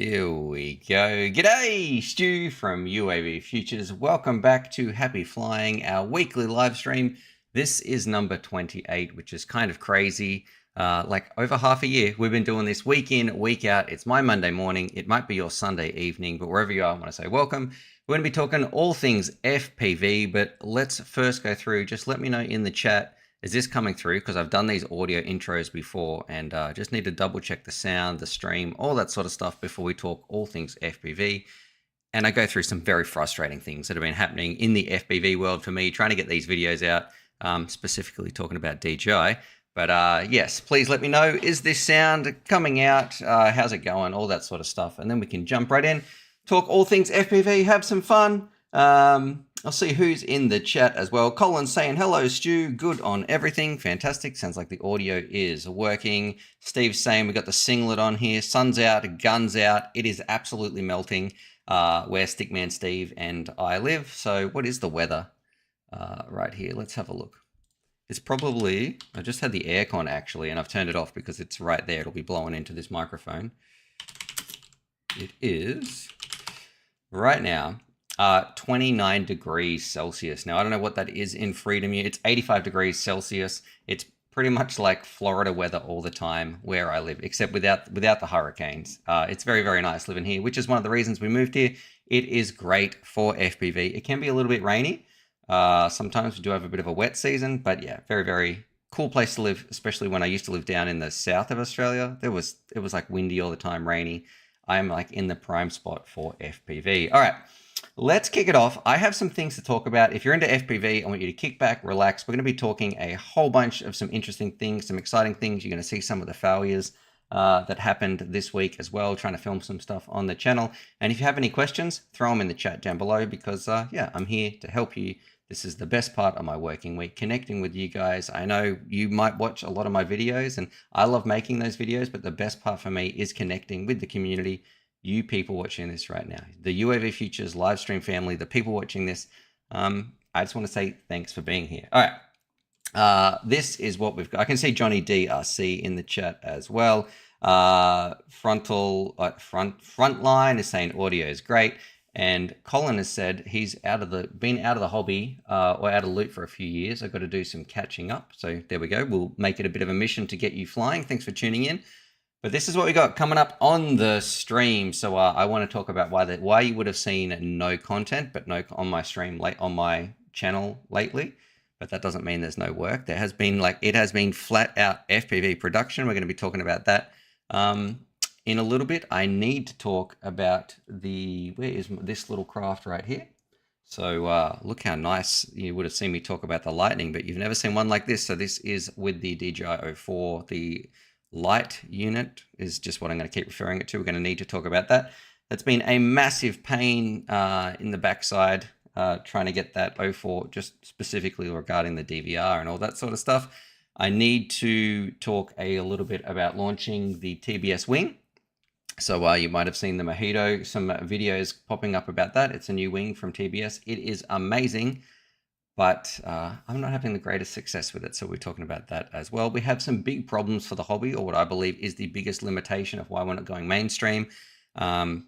Here we go. G'day, Stu from UAVFutures. Welcome back to Happy Flying, our weekly live stream. This is number 28, which is kind of crazy. Like over half a year, we've been doing this week in, week out. It's my Monday morning. It might be your Sunday evening, but wherever you are, I want to say welcome. We're going to be talking all things FPV, but let's first go through. Just let me know in the chat. Is this coming through? Because I've done these audio intros before and just need to double check the sound, the stream, all that sort of stuff before we talk all things FPV. And I go through some very frustrating things that have been happening in the FPV world for me, trying to get these videos out, specifically talking about DJI. But yes, please let me know, is this sound coming out? How's it going? All that sort of stuff. And then we can jump right in, talk all things FPV, have some fun. I'll see who's in the chat as well. Colin's saying, hello, Stu. Good on everything. Fantastic. Sounds like the audio is working. Steve's saying we got the singlet on here. Sun's out, guns out. It is absolutely melting where Stickman Steve and I live. So what is the weather right here? Let's have a look. It's probably, I just had the aircon actually, and I've turned it off because it's right there. It'll be blowing into this microphone. It is right now 29 degrees Celsius. Now, I don't know what that is in Freedom Year. It's 85 degrees Celsius. It's pretty much like Florida weather all the time where I live, except without the hurricanes. It's very, very nice living here, which is one of the reasons we moved here. It is great for FPV. It can be a little bit rainy. Sometimes we do have a bit of a wet season, but yeah, very, very cool place to live, especially when I used to live down in the south of Australia. It was like windy all the time, rainy. I'm like in the prime spot for FPV. All right. Let's kick it off. I have some things to talk about. If you're into FPV, I want you to kick back, relax. We're going to be talking a whole bunch of some interesting things, some exciting things. You're going to see some of the failures that happened this week as well, trying to film some stuff on the channel. And if you have any questions, throw them in the chat down below because, yeah, I'm here to help you. This is the best part of my working week, connecting with you guys. I know you might watch a lot of my videos, and I love making those videos, but the best part for me is connecting with the community. You people watching this right now, the UAVFutures live stream family, the people watching this, I just want to say thanks for being here. All right, this is what we've got. I can see Johnny DRC in the chat as well. Frontline is saying audio is great, and Colin has said he's been out of the hobby or out of loot for a few years. I've got to do some catching up. So there we go. We'll make it a bit of a mission to get you flying. Thanks for tuning in. But this is what we got coming up on the stream. So I want to talk about why you would have seen no content, but no on my stream on my channel lately. But that doesn't mean there's no work. There has been it has been flat out FPV production. We're going to be talking about that in a little bit. I need to talk about where is this little craft right here. So look how nice. You would have seen me talk about the Lightning, but you've never seen one like this. So this is with the DJI O4, the light unit is just what I'm going to keep referring it to. We're going to need to talk about that. That's been a massive pain in the backside trying to get that O4 just specifically regarding the DVR and all that sort of stuff. I need to talk a little bit about launching the TBS wing. So you might have seen the Mojito, some videos popping up about that. It's a new wing from TBS. It is amazing. But I'm not having the greatest success with it. So we're talking about that as well. We have some big problems for the hobby, or what I believe is the biggest limitation of why we're not going mainstream. So I'm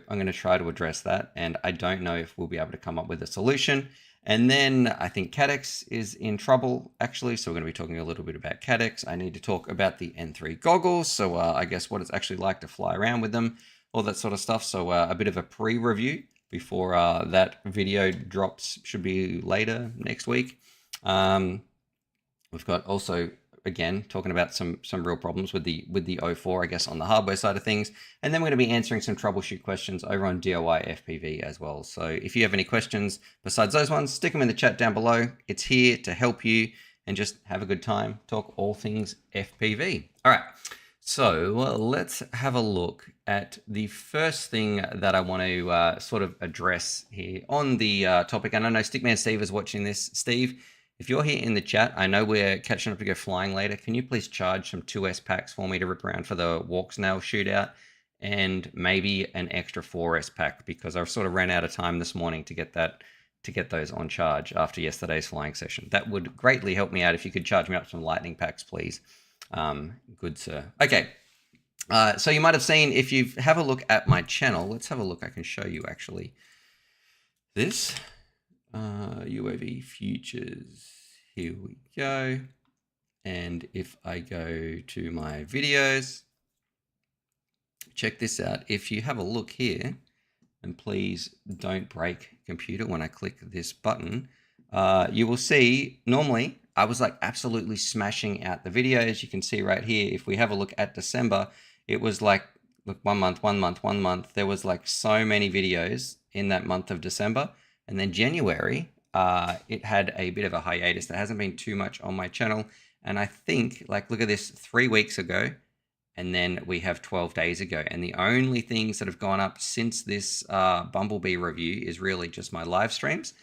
going to try to address that. And I don't know if we'll be able to come up with a solution. And then I think Cadex is in trouble, actually. So we're going to be talking a little bit about Cadex. I need to talk about the N3 goggles. So I guess what it's actually like to fly around with them, all that sort of stuff. So a bit of a pre-review before that video drops, should be later next week. We've got also, again, talking about some real problems with the O4, I guess, on the hardware side of things. And then we're going to be answering some troubleshoot questions over on DIY FPV as well. So if you have any questions besides those ones, stick them in the chat down below. It's here to help you and just have a good time, talk all things FPV. All right. So let's have a look at the first thing that I want to sort of address here on the topic. And I know Stickman Steve is watching this. Steve, if you're here in the chat, I know we're catching up to go flying later. Can you please charge some 2S packs for me to rip around for the walk snail shootout and maybe an extra 4S pack, because I've sort of ran out of time this morning to get those on charge after yesterday's flying session. That would greatly help me out if you could charge me up some lightning packs, please. Good, sir. Okay. So you might have seen, if you have a look at my channel, let's have a look. I can show you actually this UAV Futures. Here we go. And if I go to my videos, check this out. If you have a look here, and please don't break computer when I click this button, you will see normally I was like absolutely smashing out the videos. You can see right here, if we have a look at December, it was like, look, 1 month, 1 month, 1 month. There was like so many videos in that month of December. And then January, it had a bit of a hiatus. There hasn't been too much on my channel. And I think, like, look at this, 3 weeks ago, and then we have 12 days ago. And the only things that have gone up since this Bumblebee review is really just my live streams.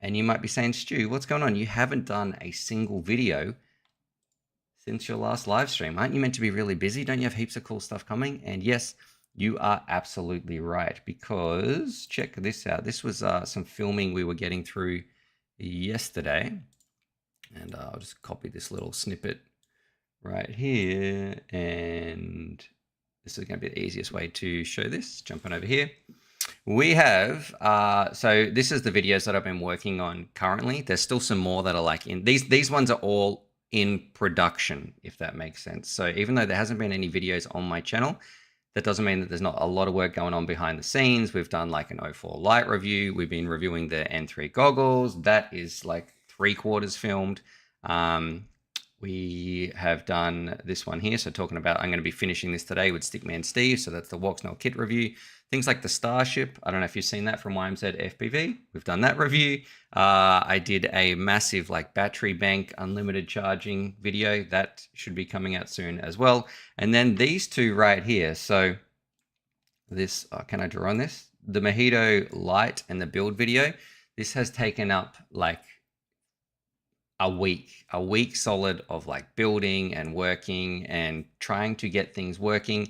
And you might be saying, Stu, what's going on? You haven't done a single video since your last live stream. Aren't you meant to be really busy? Don't you have heaps of cool stuff coming? And yes, you are absolutely right, because check this out. This was some filming we were getting through yesterday. And I'll just copy this little snippet right here. And this is going to be the easiest way to show this. Jumping over here. We have, so this is the videos that I've been working on currently. There's still some more that are like in, these ones are all in production, if that makes sense. So even though there hasn't been any videos on my channel, that doesn't mean that there's not a lot of work going on behind the scenes. We've done like an O4 Lite review. We've been reviewing the N3 goggles. That is like 3/4 filmed. We have done this one here. So talking about, I'm going to be finishing this today with Stickman Steve. So that's the Woxnell kit review. Things like the Starship. I don't know if you've seen that from YMZ FPV. We've done that review. I did a massive like battery bank unlimited charging video. That should be coming out soon as well. And then these two right here. So this, can I draw on this? The Mojito Lite and the build video. This has taken up like a week solid of like building and working and trying to get things working,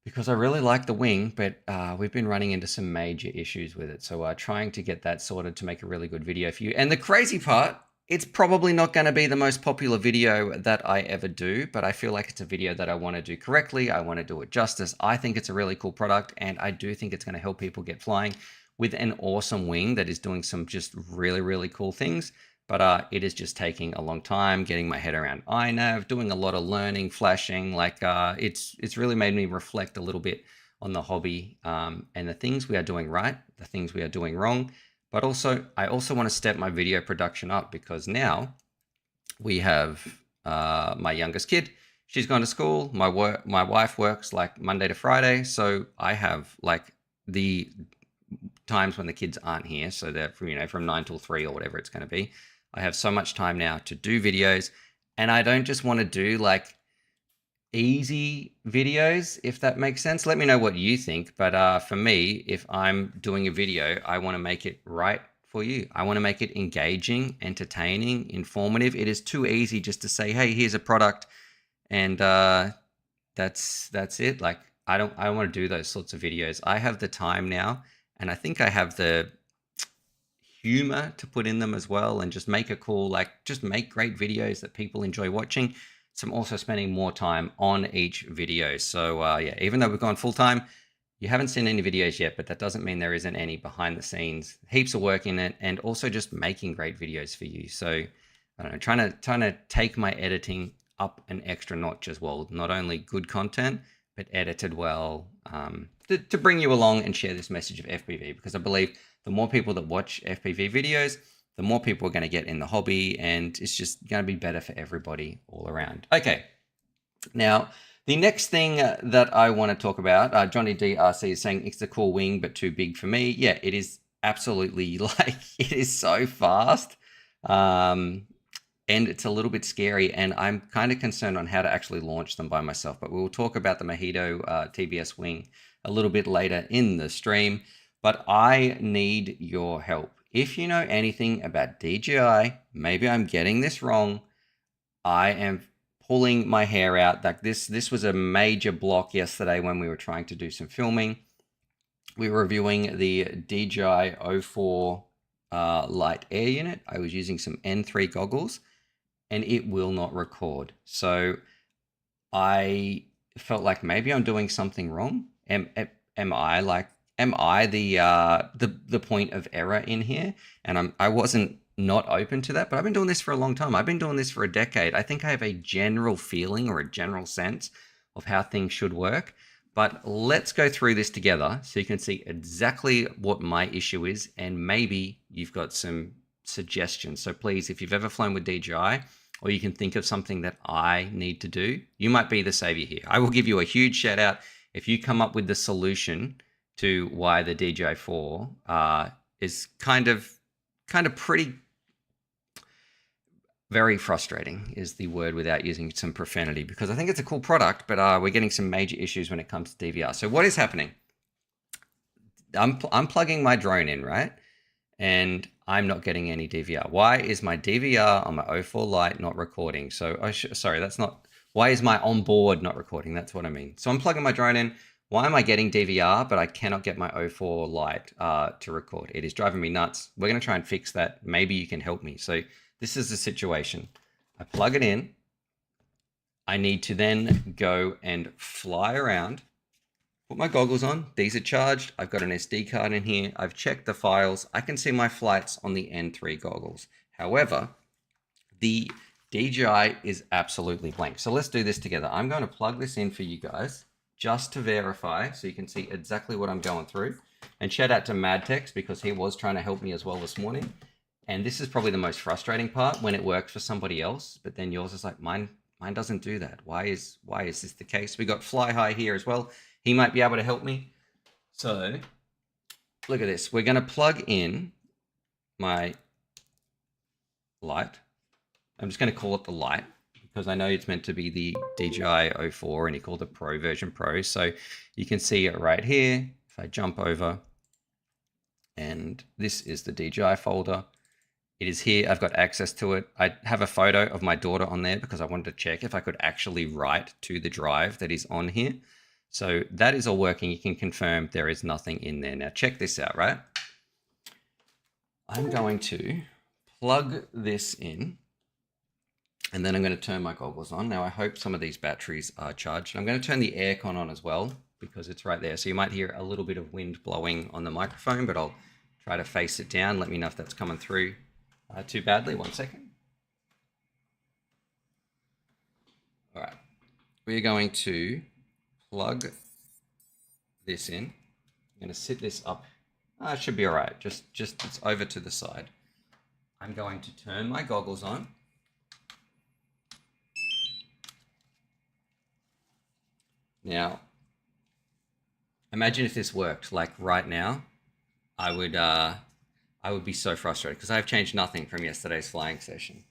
because I really like the wing, but we've been running into some major issues with it. So trying to get that sorted to make a really good video for you. And the crazy part, it's probably not going to be the most popular video that I ever do, but I feel like it's a video that I want to do correctly. I want to do it justice. I think it's a really cool product, and I do think it's going to help people get flying with an awesome wing that is doing some just really, really cool things. But it is just taking a long time getting my head around iNav, doing a lot of learning, flashing. Like it's really made me reflect a little bit on the hobby and the things we are doing right, the things we are doing wrong. But also, I also want to step my video production up, because now we have my youngest kid. She's gone to school. My wife works like Monday to Friday, so I have like the times when the kids aren't here. So they're from 9 till 3 or whatever it's going to be. I have so much time now to do videos, and I don't just want to do like easy videos, if that makes sense. Let me know what you think. But for me, if I'm doing a video, I want to make it right for you. I want to make it engaging, entertaining, informative. It is too easy just to say, hey, here's a product, and that's it. Like I don't want to do those sorts of videos. I have the time now, and I think I have the humor to put in them as well, and just make a cool, like just make great videos that people enjoy watching. So I'm also spending more time on each video. So yeah, even though we've gone full time, you haven't seen any videos yet, but that doesn't mean there isn't any behind the scenes. Heaps of work in it, and also just making great videos for you. So I don't know, trying to take my editing up an extra notch as well. Not only good content, but edited well, to bring you along and share this message of FPV, because I believe the more people that watch FPV videos, the more people are going to get in the hobby, and it's just going to be better for everybody all around. Okay, now the next thing that I want to talk about, Johnny DRC is saying it's a cool wing, but too big for me. Yeah, it is absolutely, like, it is so fast. And it's a little bit scary, and I'm kind of concerned on how to actually launch them by myself. But we'll talk about the Mojito TBS wing a little bit later in the stream. But I need your help. If you know anything about DJI, maybe I'm getting this wrong. I am pulling my hair out. Like this was a major block yesterday when we were trying to do some filming. We were reviewing the DJI O4 light air unit. I was using some N3 goggles, and it will not record. So I felt like maybe I'm doing something wrong. Am I like, am I the point of error in here? And I wasn't not open to that, but I've been doing this for a long time. I've been doing this for a decade. I think I have a general feeling or a general sense of how things should work. But let's go through this together so you can see exactly what my issue is, and maybe you've got some suggestions. So please, if you've ever flown with DJI, or you can think of something that I need to do, you might be the savior here. I will give you a huge shout out if you come up with the solution to why the DJI 4 is kind of pretty, very frustrating is the word without using some profanity, because I think it's a cool product, but we're getting some major issues when it comes to DVR. So what is happening? I'm plugging my drone in, right? And I'm not getting any DVR. Why is my DVR on my O4 Lite not recording? So, sorry, that's not, why is my onboard not recording? That's what I mean. So I'm plugging my drone in. Why am I getting DVR, but I cannot get my O4 Lite to record? It is driving me nuts. We're going to try and fix that. Maybe you can help me. So this is the situation. I plug it in. I need to then go and fly around, put my goggles on. These are charged. I've got an SD card in here. I've checked the files. I can see my flights on the N3 goggles. However, the DJI is absolutely blank. So let's do this together. I'm going to plug this in for you guys just to verify so you can see exactly what I'm going through. And shout out to Madtex because he was trying to help me as well this morning. And this is probably the most frustrating part when it works for somebody else, but then yours is like, mine doesn't do that. Why is this the case? We got Fly High here as well. He might be able to help me. So look at this. We're going to plug in my light. I'm just going to call it the light because I know it's meant to be the DJI O4 and he called it Pro version Pro. So you can see it right here. If I jump over, and this is the DJI folder. It is here. I've got access to it. I have a photo of my daughter on there because I wanted to check if I could actually write to the drive that is on here. So that is all working. You can confirm there is nothing in there. Now check this out, right? I'm going to plug this in and then I'm going to turn my goggles on. Now I hope some of these batteries are charged. I'm going to turn the aircon on as well because it's right there. So you might hear a little bit of wind blowing on the microphone, but I'll try to face it down. Let me know if that's coming through too badly. 1 second. All right. We're going to plug this in. I'm going to sit this up. It should be all right. Just it's over to the side. I'm going to turn my goggles on. Now, imagine if this worked. Like right now, I would be so frustrated because I've changed nothing from yesterday's flying session.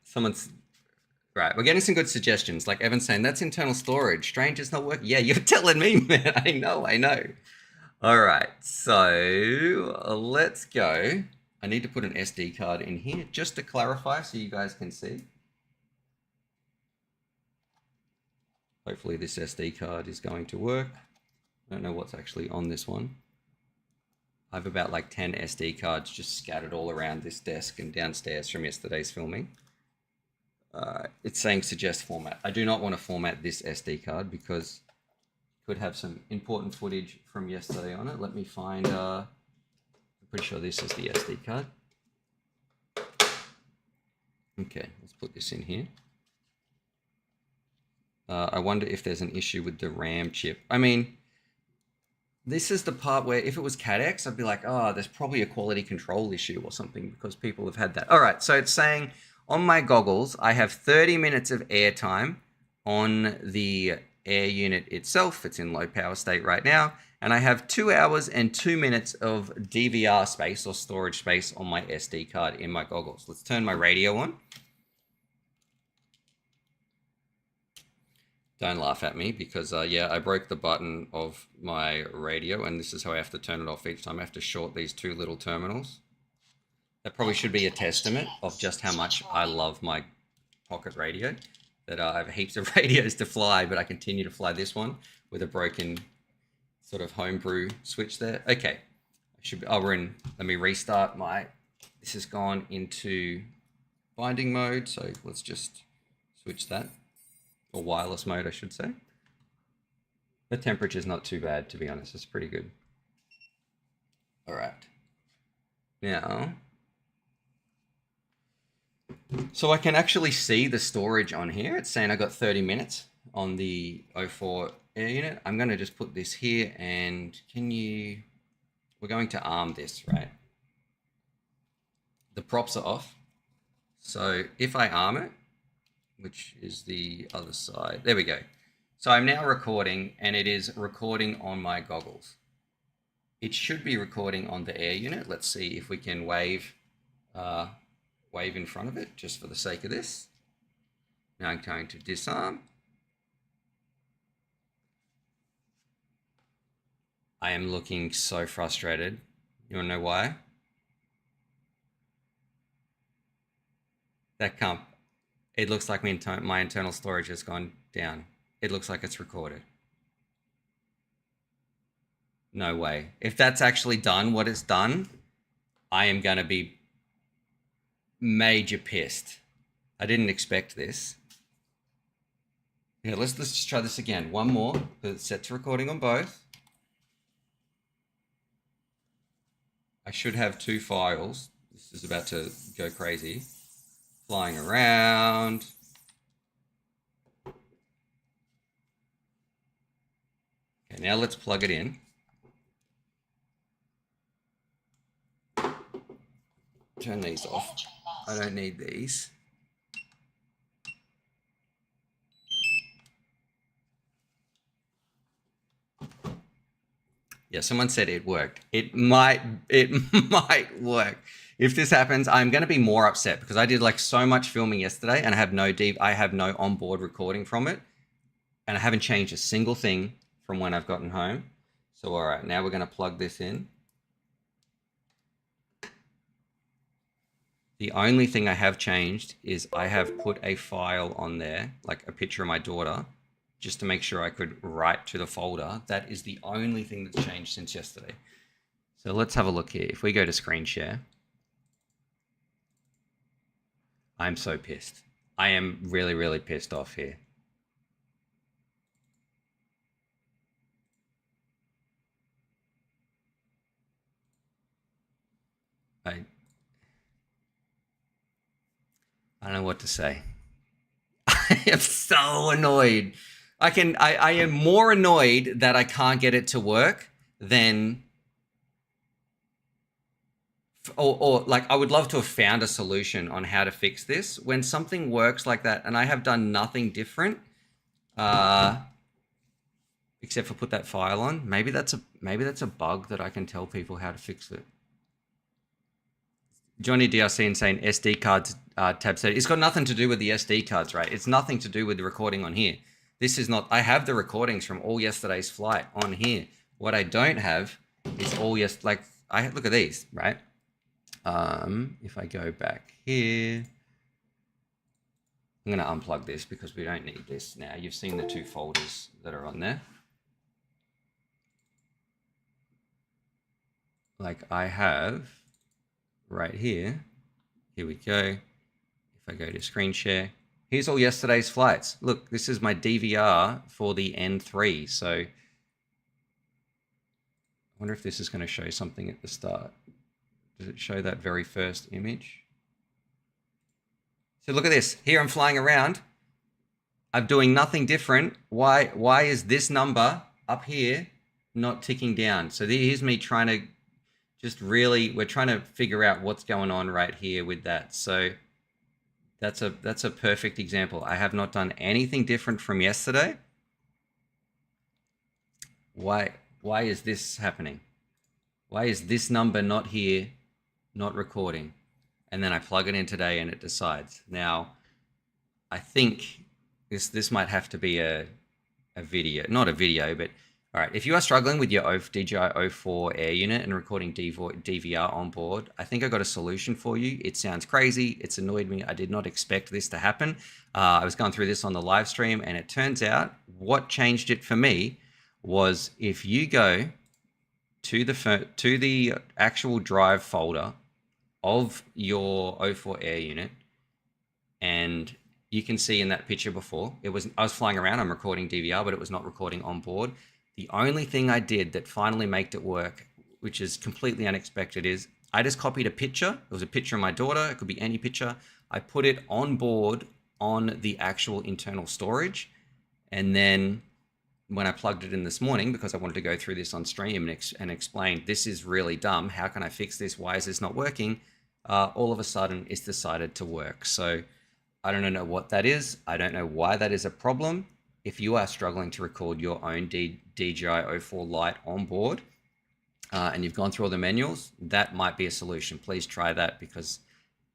Someone's right. We're getting some good suggestions. Like Evan's saying, that's internal storage. Strange, it's not working. Yeah, you're telling me, man. I know. All right, so let's go. I need to put an SD card in here just to clarify so you guys can see. Hopefully this SD card is going to work. I don't know what's actually on this one. I have about like 10 SD cards just scattered all around this desk and downstairs from yesterday's filming. It's saying suggest format. I do not want to format this SD card because it could have some important footage from yesterday on it. Let me find, I'm pretty sure this is the SD card. Okay, let's put this in here. I wonder if there's an issue with the RAM chip. I mean, this is the part where if it was CADX, I'd be like, oh, there's probably a quality control issue or something because people have had that. All right, so it's saying on my goggles, I have 30 minutes of airtime on the air unit itself. It's in low power state right now. And I have 2 hours and 2 minutes of DVR space or storage space on my SD card in my goggles. Let's turn my radio on. Don't laugh at me because, yeah, I broke the button of my radio and this is how I have to turn it off each time. I have to short these two little terminals. That probably should be a testament of just how much I love my pocket radio. That I have heaps of radios to fly, but I continue to fly this one with a broken sort of homebrew switch there. Okay, we're in, let me restart this has gone into binding mode. So let's just switch that. or wireless mode, I should say. The temperature's not too bad, to be honest. It's pretty good. All right. Now, so I can actually see the storage on here. It's saying I got 30 minutes on the O4 air unit. I'm going to just put this here, and we're going to arm this, right? The props are off. So if I arm it, which is the other side, there we go. So I'm now recording, and it is recording on my goggles. It should be recording on the air unit. Let's see if we can wave in front of it, just for the sake of this. Now I'm going to disarm. I am looking so frustrated. You want to know why? It looks like my internal storage has gone down. It looks like it's recorded. No way. If that's actually done what it's done, I am going to be major pissed. I didn't expect this. Yeah, let's just try this again. One more, because it's set to recording on both. I should have 2 files. This is about to go crazy. Flying around. Okay, now let's plug it in. Turn these off. I don't need these. Yeah, someone said it worked. It might work. If this happens, I'm going to be more upset because I did like so much filming yesterday and I have no onboard recording from it, and I haven't changed a single thing from when I've gotten home. So all right, now we're going to plug this in. The only thing I have changed is I have put a file on there, like a picture of my daughter, just to make sure I could write to the folder. That is the only thing that's changed since yesterday. So let's have a look here. If we go to screen share, I'm so pissed. I am really, really pissed off here. I don't know what to say. I am so annoyed. I am more annoyed that I can't get it to work than, or like I would love to have found a solution on how to fix this when something works like that, and I have done nothing different, except for put that file on. Maybe that's a bug that I can tell people how to fix it. Johnny DRC insane SD cards tab set. It's got nothing to do with the SD cards, right? It's nothing to do with the recording on here. This is not, I have the recordings from all yesterday's flight on here. What I don't have is all look at these, right? If I go back here, I'm going to unplug this because we don't need this now. You've seen the 2 folders that are on there. Like I have right here we go. If I go to screen share, here's all yesterday's flights. Look, this is my DVR for the N3. So I wonder if this is going to show something at the start. Does it show that very first image? So look at this. Here I'm flying around. I'm doing nothing different. Why is this number up here not ticking down? So here's me trying to we're trying to figure out what's going on right here with that. So that's a perfect example. I have not done anything different from yesterday. Why is this happening? Why is this number not here, not recording? And then I plug it in today and it decides. Now, I think this might have to be a video, not a video, but all right, if you are struggling with your DJI O4 air unit and recording DVR on board, I think I got a solution for you. It sounds crazy. It's annoyed me. I did not expect this to happen. I was going through this on the live stream, and it turns out what changed it for me was if you go to the actual drive folder of your O4 air unit, and you can see in that picture before, I was flying around, I'm recording DVR, but it was not recording on board. The only thing I did that finally made it work, which is completely unexpected, is I just copied a picture. It was a picture of my daughter. It could be any picture. I put it on board on the actual internal storage. And then when I plugged it in this morning, because I wanted to go through this on stream and explain, this is really dumb. How can I fix this? Why is this not working? All of a sudden, it's decided to work. So I don't know what that is. I don't know why that is a problem. If you are struggling to record your own DJI O4 Lite on board and you've gone through all the manuals, that might be a solution. Please try that, because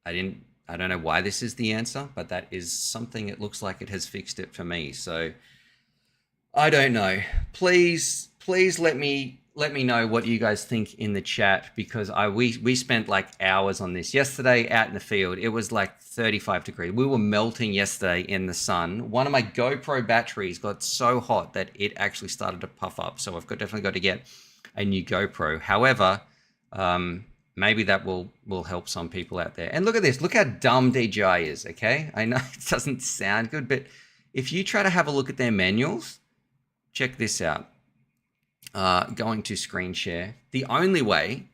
I don't know why this is the answer, but that is something. It looks like it has fixed it for me. So I don't know. Please let me know what you guys think in the chat, because we spent like hours on this yesterday out in the field. It was like 35 degrees. We were melting yesterday in the sun. One of my GoPro batteries got so hot that it actually started to puff up. So I've definitely got to get a new GoPro. However, maybe that will help some people out there. And look at this. Look how dumb DJI is, okay? I know it doesn't sound good, but if you try to have a look at their manuals, check this out. Going to screen share. The only way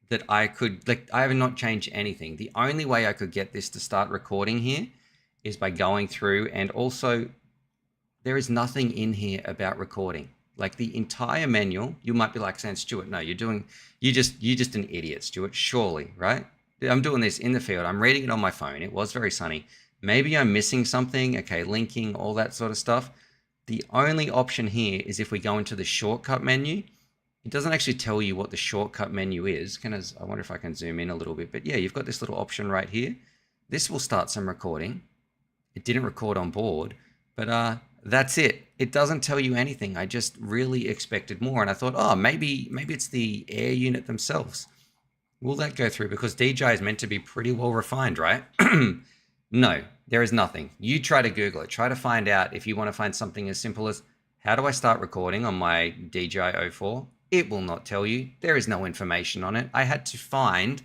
that I could, I have not changed anything. The only way I could get this to start recording here is by going through, and also there is nothing in here about recording. Like the entire manual, you might be like saying, Stuart, no, you're just an idiot, Stuart, surely, right? I'm doing this in the field. I'm reading it on my phone. It was very sunny. Maybe I'm missing something. Okay, linking, all that sort of stuff. The only option here is if we go into the shortcut menu. It doesn't actually tell you what the shortcut menu is. I wonder if I can zoom in a little bit. But yeah, you've got this little option right here. This will start some recording. It didn't record on board, but that's it. It doesn't tell you anything. I just really expected more. And I thought, oh, maybe it's the air unit themselves. Will that go through? Because DJI is meant to be pretty well refined, right? No, there is nothing. You try to Google it. Try to find out, if you want to find something as simple as, how do I start recording on my DJI O4? It will not tell you. There is no information on it. I had to find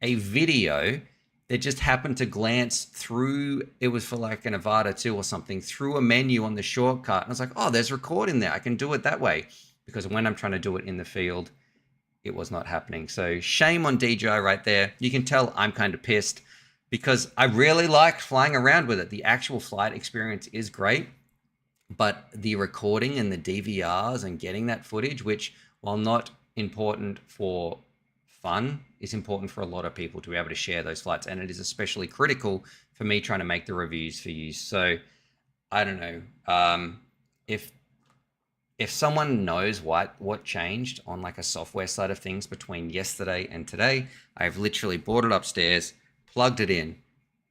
a video that just happened to glance through. It was for like an Avata 2 or something, through a menu on the shortcut. And I was like, oh, there's recording there. I can do it that way. Because when I'm trying to do it in the field, it was not happening. So shame on DJI right there. You can tell I'm kind of pissed, because I really liked flying around with it. The actual flight experience is great, but the recording and the DVRs and getting that footage, which, while not important for fun, is important for a lot of people to be able to share those flights. And it is especially critical for me trying to make the reviews for you. So I don't know. If someone knows what changed on like a software side of things between yesterday and today, I've literally brought it upstairs, plugged it in,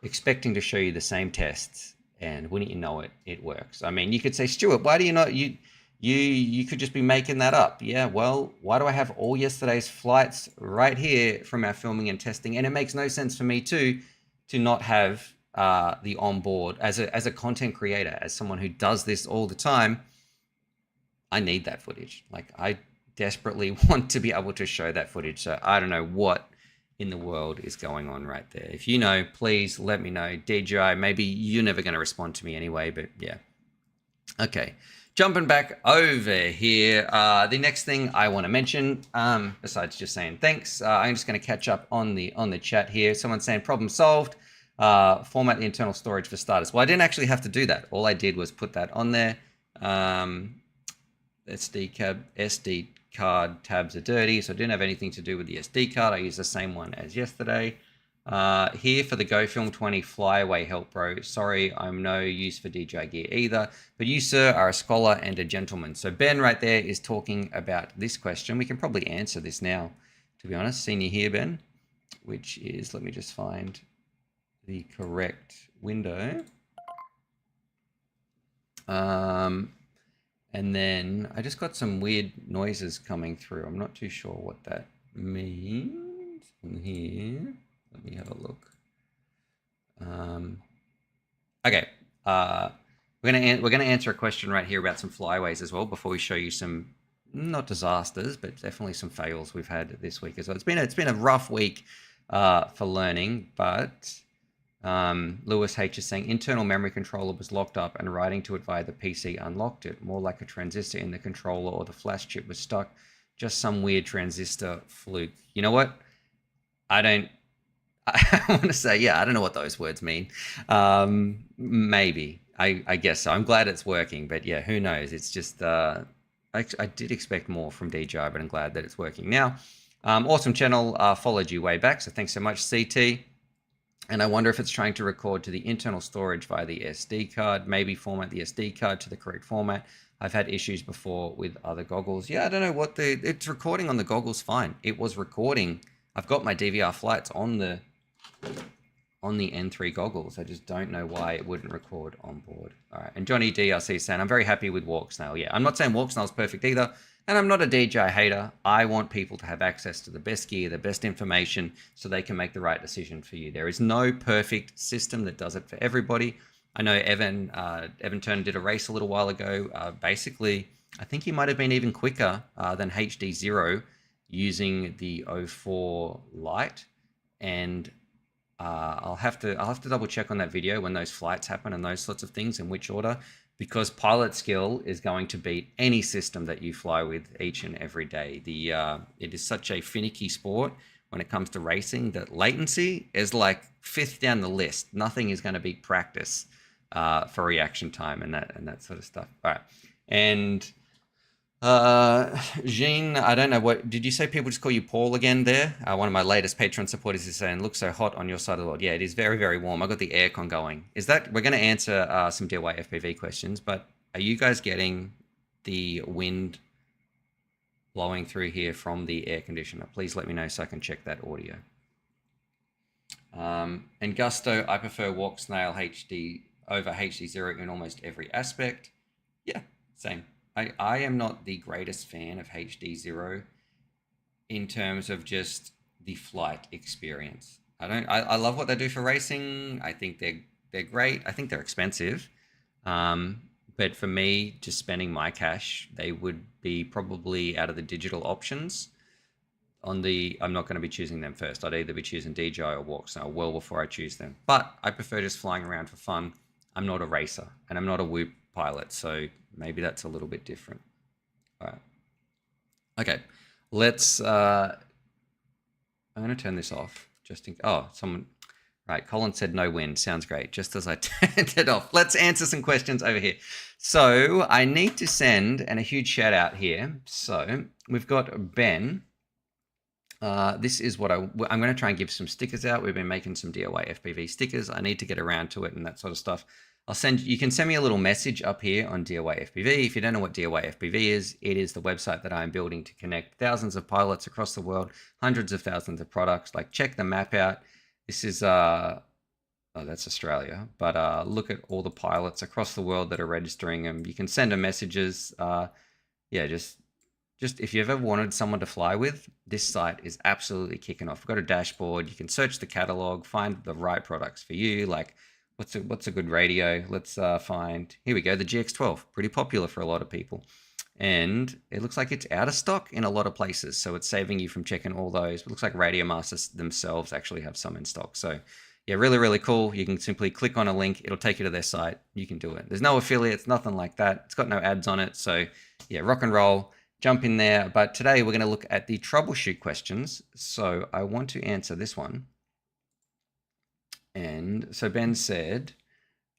expecting to show you the same tests, and wouldn't you know it, it works. I mean, you could say, Stuart, why do you not, you could just be making that up. Yeah, well, why do I have all yesterday's flights right here from our filming and testing? And it makes no sense for me to not have the onboard as a content creator, as someone who does this all the time. I need that footage. Like, I desperately want to be able to show that footage. So I don't know what in the world is going on right there. If you know, please let me know. DJI, maybe you're never going to respond to me anyway, but yeah. Okay, jumping back over here. The next thing I want to mention, besides just saying thanks, I'm just going to catch up on the chat here. Someone's saying problem solved. Format the internal storage for starters. Well, I didn't actually have to do that. All I did was put that on there. SD card tabs are dirty, so I didn't have anything to do with the SD card. I used the same one as yesterday. Here for the GoFilm 20 Flyaway Help Pro. Sorry, I'm no use for DJI gear either, but you, sir, are a scholar and a gentleman. So Ben right there is talking about this question. We can probably answer this now, to be honest. Senior here, Ben, which is, let me just find the correct window. And then I just got some weird noises coming through. I'm not too sure what that means from here. Let me have a look. Okay. We're gonna answer a question right here about some flyaways as well before we show you some, not disasters, but definitely some fails we've had this week as well. It's been a rough week for learning, but Lewis H is saying internal memory controller was locked up and writing to it via the PC unlocked it. More like a transistor in the controller or the flash chip was stuck. Just some weird transistor fluke. You know what? I want to say, yeah, I don't know what those words mean. Maybe. I guess so. I'm glad it's working, but yeah, who knows? It's just, I did expect more from DJI, but I'm glad that it's working now. Awesome channel. Followed you way back, so thanks so much, CT. And I wonder if it's trying to record to the internal storage via the SD card, maybe format the SD card to the correct format. I've had issues before with other goggles. Yeah, I don't know what it's recording on the goggles fine. It was recording. I've got my DVR flights on the N3 goggles. I just don't know why it wouldn't record on board. All right, and Johnny DRC saying, I'm very happy with Walk Snail. Yeah, I'm not saying Walk Snail's perfect either. And I'm not a DJI hater. I want people to have access to the best gear, the best information, so they can make the right decision for you. There is no perfect system that does it for everybody. I know Evan Turner did a race a little while ago. Basically, I think he might have been even quicker than HD0 using the O4 Lite. And I'll have to double check on that video when those flights happen and those sorts of things, in which order, because pilot skill is going to beat any system that you fly with each and every day. It is such a finicky sport when it comes to racing that latency is like fifth down the list. Nothing is going to beat practice for reaction time and that sort of stuff. All right, and Jean, I don't know what did you say? People just call you Paul again there. One of my latest Patreon supporters is saying, "Looks so hot on your side of the world." Yeah, it is very, very warm. I got the aircon going. Is that we're going to answer some DIY FPV questions? But are you guys getting the wind blowing through here from the air conditioner? Please let me know so I can check that audio. And Gusto, I prefer Walk Snail HD over HD0 in almost every aspect. Yeah, same. I am not the greatest fan of HD0 in terms of just the flight experience. I love what they do for racing. I think they're great. I think they're expensive. But for me, just spending my cash, they would be probably out of the digital options. I'm not going to be choosing them first. I'd either be choosing DJI or Walk Snail well before I choose them. But I prefer just flying around for fun. I'm not a racer and I'm not a Whoop pilot, so maybe that's a little bit different. All right. Okay, let's. I'm going to turn this off. Someone. Right, Colin said no wind. Sounds great. Just as I turned it off. Let's answer some questions over here. So I need to send, and a huge shout out here. So we've got Ben. This is what I'm going to try and give some stickers out. We've been making some DIY FPV stickers. I need to get around to it and that sort of stuff. You can send me a little message up here on DIY FPV. If you don't know what DIY FPV is, it is the website that I'm building to connect thousands of pilots across the world, hundreds of thousands of products. Like, check the map out. This is, oh, that's Australia. But look at all the pilots across the world that are registering them. You can send them messages. Yeah, just if you've ever wanted someone to fly with, this site is absolutely kicking off. We've got a dashboard. You can search the catalog, find the right products for you. Like, what's a good radio? Let's find, here we go, the GX12. Pretty popular for a lot of people. And it looks like it's out of stock in a lot of places. So it's saving you from checking all those. It looks like Radio Masters themselves actually have some in stock. So yeah, really, really cool. You can simply click on a link. It'll take you to their site. You can do it. There's no affiliates, nothing like that. It's got no ads on it. So yeah, rock and roll. Jump in there. But today we're going to look at the troubleshoot questions. So I want to answer this one. And so Ben said,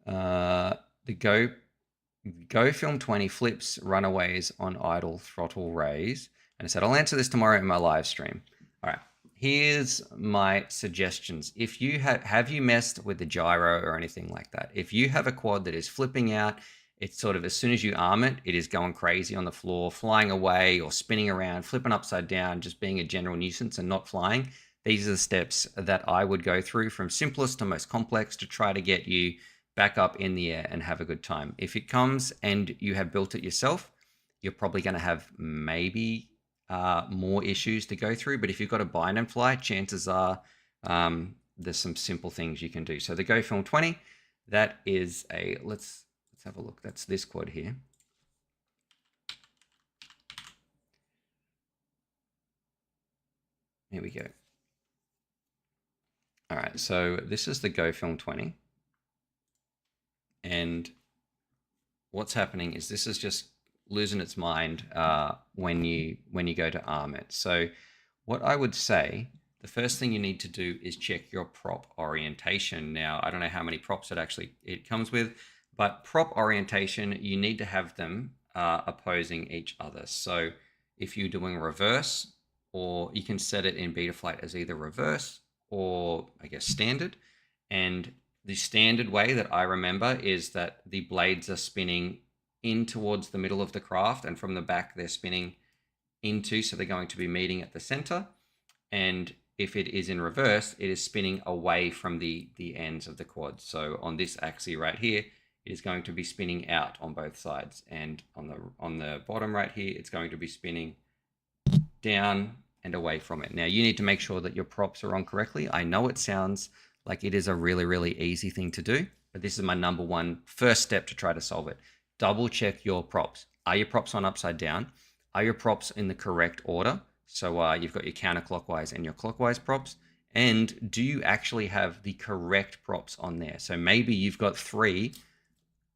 the Go Film 20 flips runaways on idle throttle raise. And I said, I'll answer this tomorrow in my live stream. All right, here's my suggestions. If you have you messed with the gyro or anything like that? If you have a quad that is flipping out, it's sort of as soon as you arm it, it is going crazy on the floor, flying away or spinning around, flipping upside down, just being a general nuisance and not flying. These are the steps that I would go through from simplest to most complex to try to get you back up in the air and have a good time. If it comes and you have built it yourself, you're probably going to have maybe more issues to go through. But if you've got a bind and fly, chances are there's some simple things you can do. So the Go Film 20, that is a, let's have a look. That's this quad here. Here we go. All right, right, so this is the GoFilm 20. And what's happening is this is just losing its mind when you go to arm it. So what I would say, the first thing you need to do is check your prop orientation. Now, I don't know how many props it comes with, but prop orientation, you need to have them opposing each other. So if you're doing reverse, or you can set it in Betaflight as either reverse or I guess standard. And the standard way that I remember is that the blades are spinning in towards the middle of the craft, and from the back they're spinning into, so they're going to be meeting at the center. And if it is in reverse, it is spinning away from the ends of the quad. So on this axis right here, it is going to be spinning out on both sides, and on the bottom right here, it's going to be spinning down and away from it. Now you need to make sure that your props are on correctly. I know it sounds like it is a really, really easy thing to do, but this is my number one first step to try to solve it. Double check your props. Are your props on upside down? Are your props in the correct order? So you've got your counterclockwise and your clockwise props. And do you actually have the correct props on there? So maybe you've got 3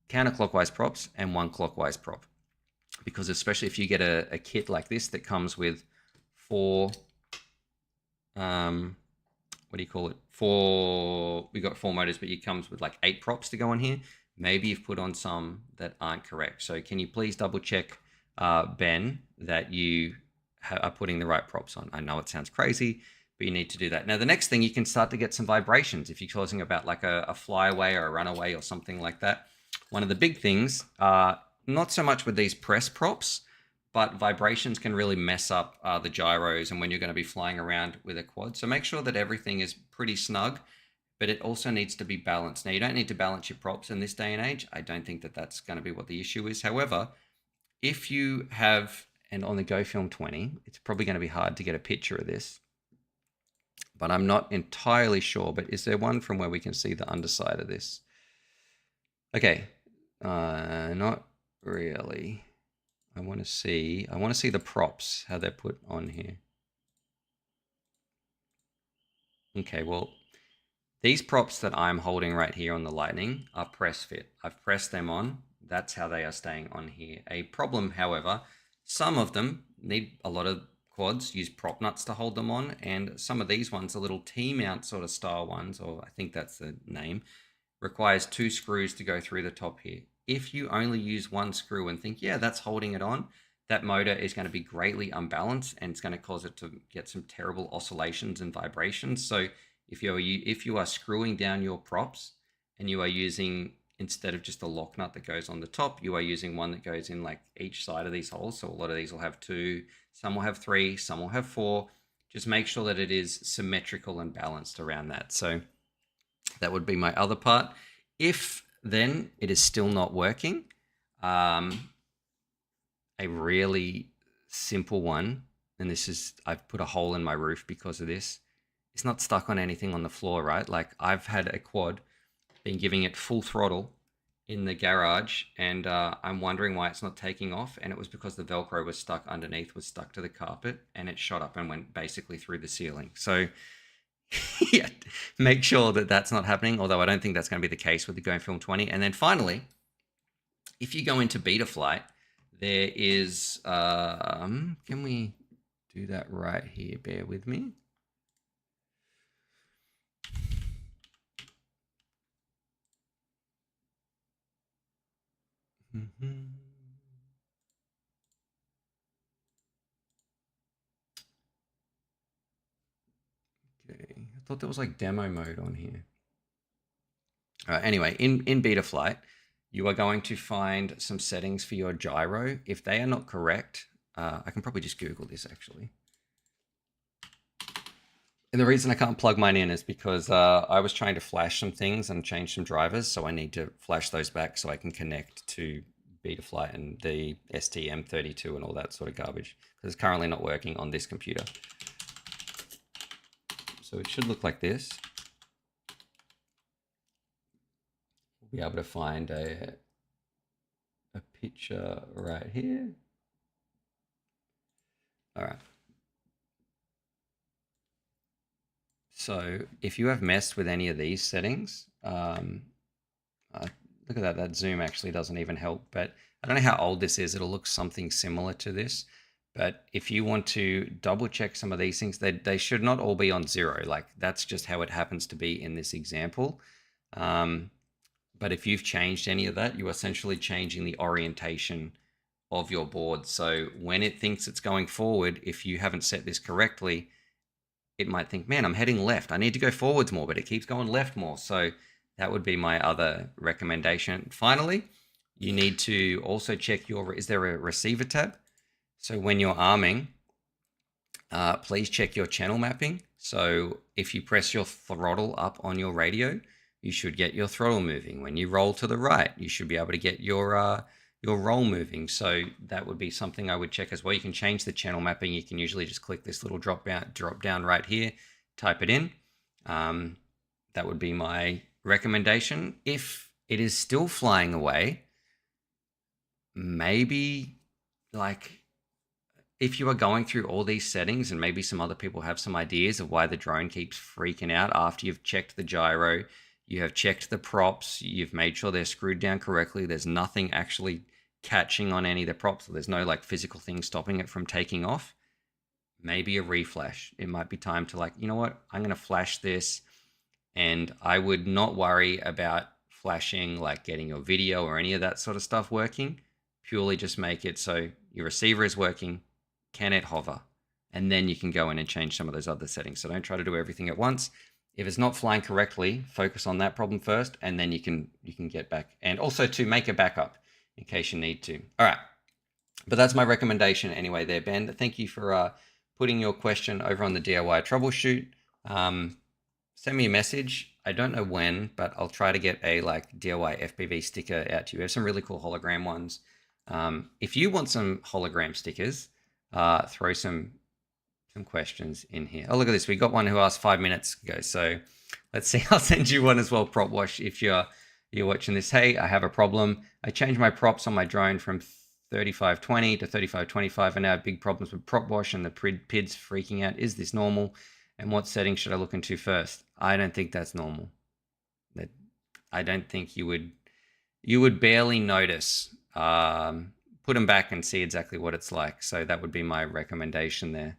counterclockwise props and 1 clockwise prop. Because especially if you get a kit like this that comes with 4, what do you call it? We got 4 motors, but it comes with like 8 props to go on here. Maybe you've put on some that aren't correct. So can you please double check, Ben, that you are putting the right props on? I know it sounds crazy, but you need to do that. Now, the next thing, you can start to get some vibrations. If you're causing about like a flyaway or a runaway or something like that. One of the big things, not so much with these press props, but vibrations can really mess up the gyros and when you're going to be flying around with a quad. So make sure that everything is pretty snug, but it also needs to be balanced. Now, you don't need to balance your props in this day and age. I don't think that that's going to be what the issue is. However, if you have, and on the GoFilm 20, it's probably going to be hard to get a picture of this, but I'm not entirely sure. But is there one from where we can see the underside of this? Okay, not really. I want to see the props, how they're put on here. Okay, well, these props that I'm holding right here on the Lightning are press fit. I've pressed them on. That's how they are staying on here. A problem, however, some of them need, a lot of quads use prop nuts to hold them on, and some of these ones, the little T-mount sort of style ones, or I think that's the name, requires 2 screws to go through the top here. If you only use 1 screw and think, yeah, that's holding it on, that motor is going to be greatly unbalanced and it's going to cause it to get some terrible oscillations and vibrations. So if you are screwing down your props and you are using, instead of just a lock nut that goes on the top, you are using one that goes in like each side of these holes. So a lot of these will have 2, some will have 3, some will have 4. Just make sure that it is symmetrical and balanced around that. So that would be my other part. If then it is still not working, a really simple one, and this is, I've put a hole in my roof because of this. It's not stuck on anything on the floor, right? Like I've had a quad, been giving it full throttle in the garage, and I'm wondering why it's not taking off. And it was because the Velcro was stuck underneath, was stuck to the carpet, and it shot up and went basically through the ceiling. So yeah, make sure that that's not happening, although I don't think that's going to be the case with the GoFilm 20. And then finally, if you go into Betaflight, there is, can we do that right here? Bear with me. Okay, I thought there was like demo mode on here. Anyway, in Betaflight, you are going to find some settings for your gyro. If they are not correct, I can probably just Google this actually. And the reason I can't plug mine in is because I was trying to flash some things and change some drivers, so I need to flash those back so I can connect to Betaflight and the STM32 and all that sort of garbage, because it's currently not working on this computer. So it should look like this. We'll be able to find a picture right here. All right. So if you have messed with any of these settings, look at that, that zoom actually doesn't even help, but I don't know how old this is. It'll look something similar to this. But if you want to double check some of these things, they should not all be on 0. Like that's just how it happens to be in this example. But if you've changed any of that, you're essentially changing the orientation of your board. So when it thinks it's going forward, if you haven't set this correctly, it might think, man, I'm heading left. I need to go forwards more, but it keeps going left more. So that would be my other recommendation. Finally, you need to also check is there a receiver tab? So when you're arming, please check your channel mapping. So if you press your throttle up on your radio, you should get your throttle moving. When you roll to the right, you should be able to get your roll moving. So that would be something I would check as well. You can change the channel mapping. You can usually just click this little drop down right here, type it in. That would be my recommendation. If it is still flying away, maybe like if you are going through all these settings and maybe some other people have some ideas of why the drone keeps freaking out after you've checked the gyro, you have checked the props, you've made sure they're screwed down correctly, there's nothing actually catching on any of the props, there's no like physical thing stopping it from taking off, maybe a reflash. It might be time to like, you know what, I'm going to flash this. And I would not worry about flashing, like getting your video or any of that sort of stuff working. Purely just make it so your receiver is working, can it hover? And then you can go in and change some of those other settings. So don't try to do everything at once. If it's not flying correctly, focus on that problem first, and then you can get back. And also to make a backup in case you need to. All right. But that's my recommendation anyway there, Ben. Thank you for putting your question over on the DIY Troubleshoot. Send me a message. I don't know when, but I'll try to get a like DIY FPV sticker out to you. We have some really cool hologram ones. If you want some hologram stickers, throw some questions in here. Oh, look at this. We got one who asked 5 minutes ago. So let's see. I'll send you one as well, Prop Wash, if you're watching this. Hey, I have a problem. I changed my props on my drone from 3520 to 3525, and now I have big problems with Prop Wash and the PID's freaking out. Is this normal? And what settings should I look into first? I don't think that's normal. I don't think you would barely notice. Put them back and see exactly what it's like. So that would be my recommendation there.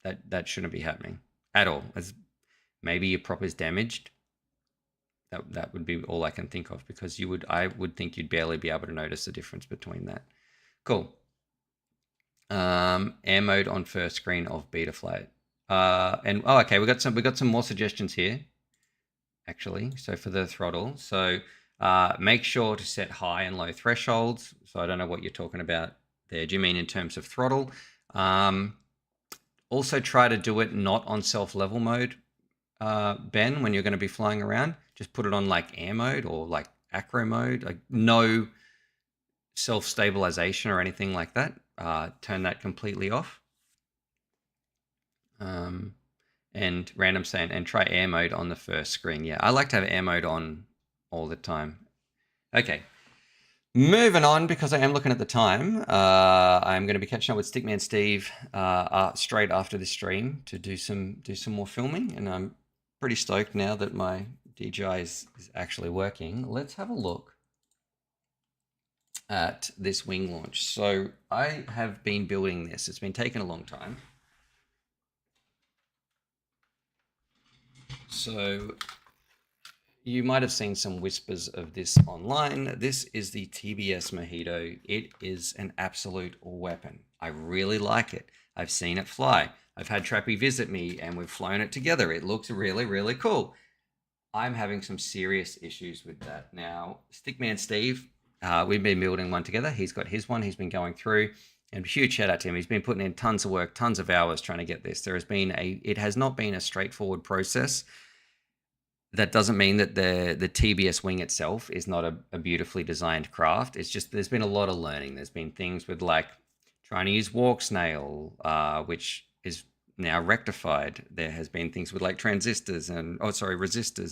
That shouldn't be happening at all. As maybe your prop is damaged. That would be all I can think of, because I would think you'd barely be able to notice the difference between that. Cool. Air mode on first screen of Betaflight. Okay, we got some more suggestions here, actually. So for the throttle, so make sure to set high and low thresholds. So I don't know what you're talking about there. Do you mean in terms of throttle? Also try to do it not on self-level mode, Ben, when you're going to be flying around. Just put it on like air mode or like acro mode, like no self-stabilization or anything like that. Turn that completely off. And random saying, and try air mode on the first screen. Yeah, I like to have air mode on all the time. Okay, moving on, because I am looking at the time. I'm going to be catching up with Stickman Steve straight after this stream to do some more filming, and I'm pretty stoked now that my DJI is actually working. Let's have a look at this wing launch. So I have been building this. It's been taking a long time. So you might have seen some whispers of this online. This is the TBS Mojo. It is an absolute weapon. I really like it. I've seen it fly. I've had Trappy visit me and we've flown it together. It looks really, really cool. I'm having some serious issues with that. Now, Stickman Steve, we've been building one together. He's got his one. He's been going through, and huge shout out to him. He's been putting in tons of work, tons of hours trying to get this. It has not been a straightforward process. That doesn't mean that the TBS wing itself is not a beautifully designed craft. It's just there's been a lot of learning. There's been things with like trying to use walk snail, which is now rectified. There has been things with like resistors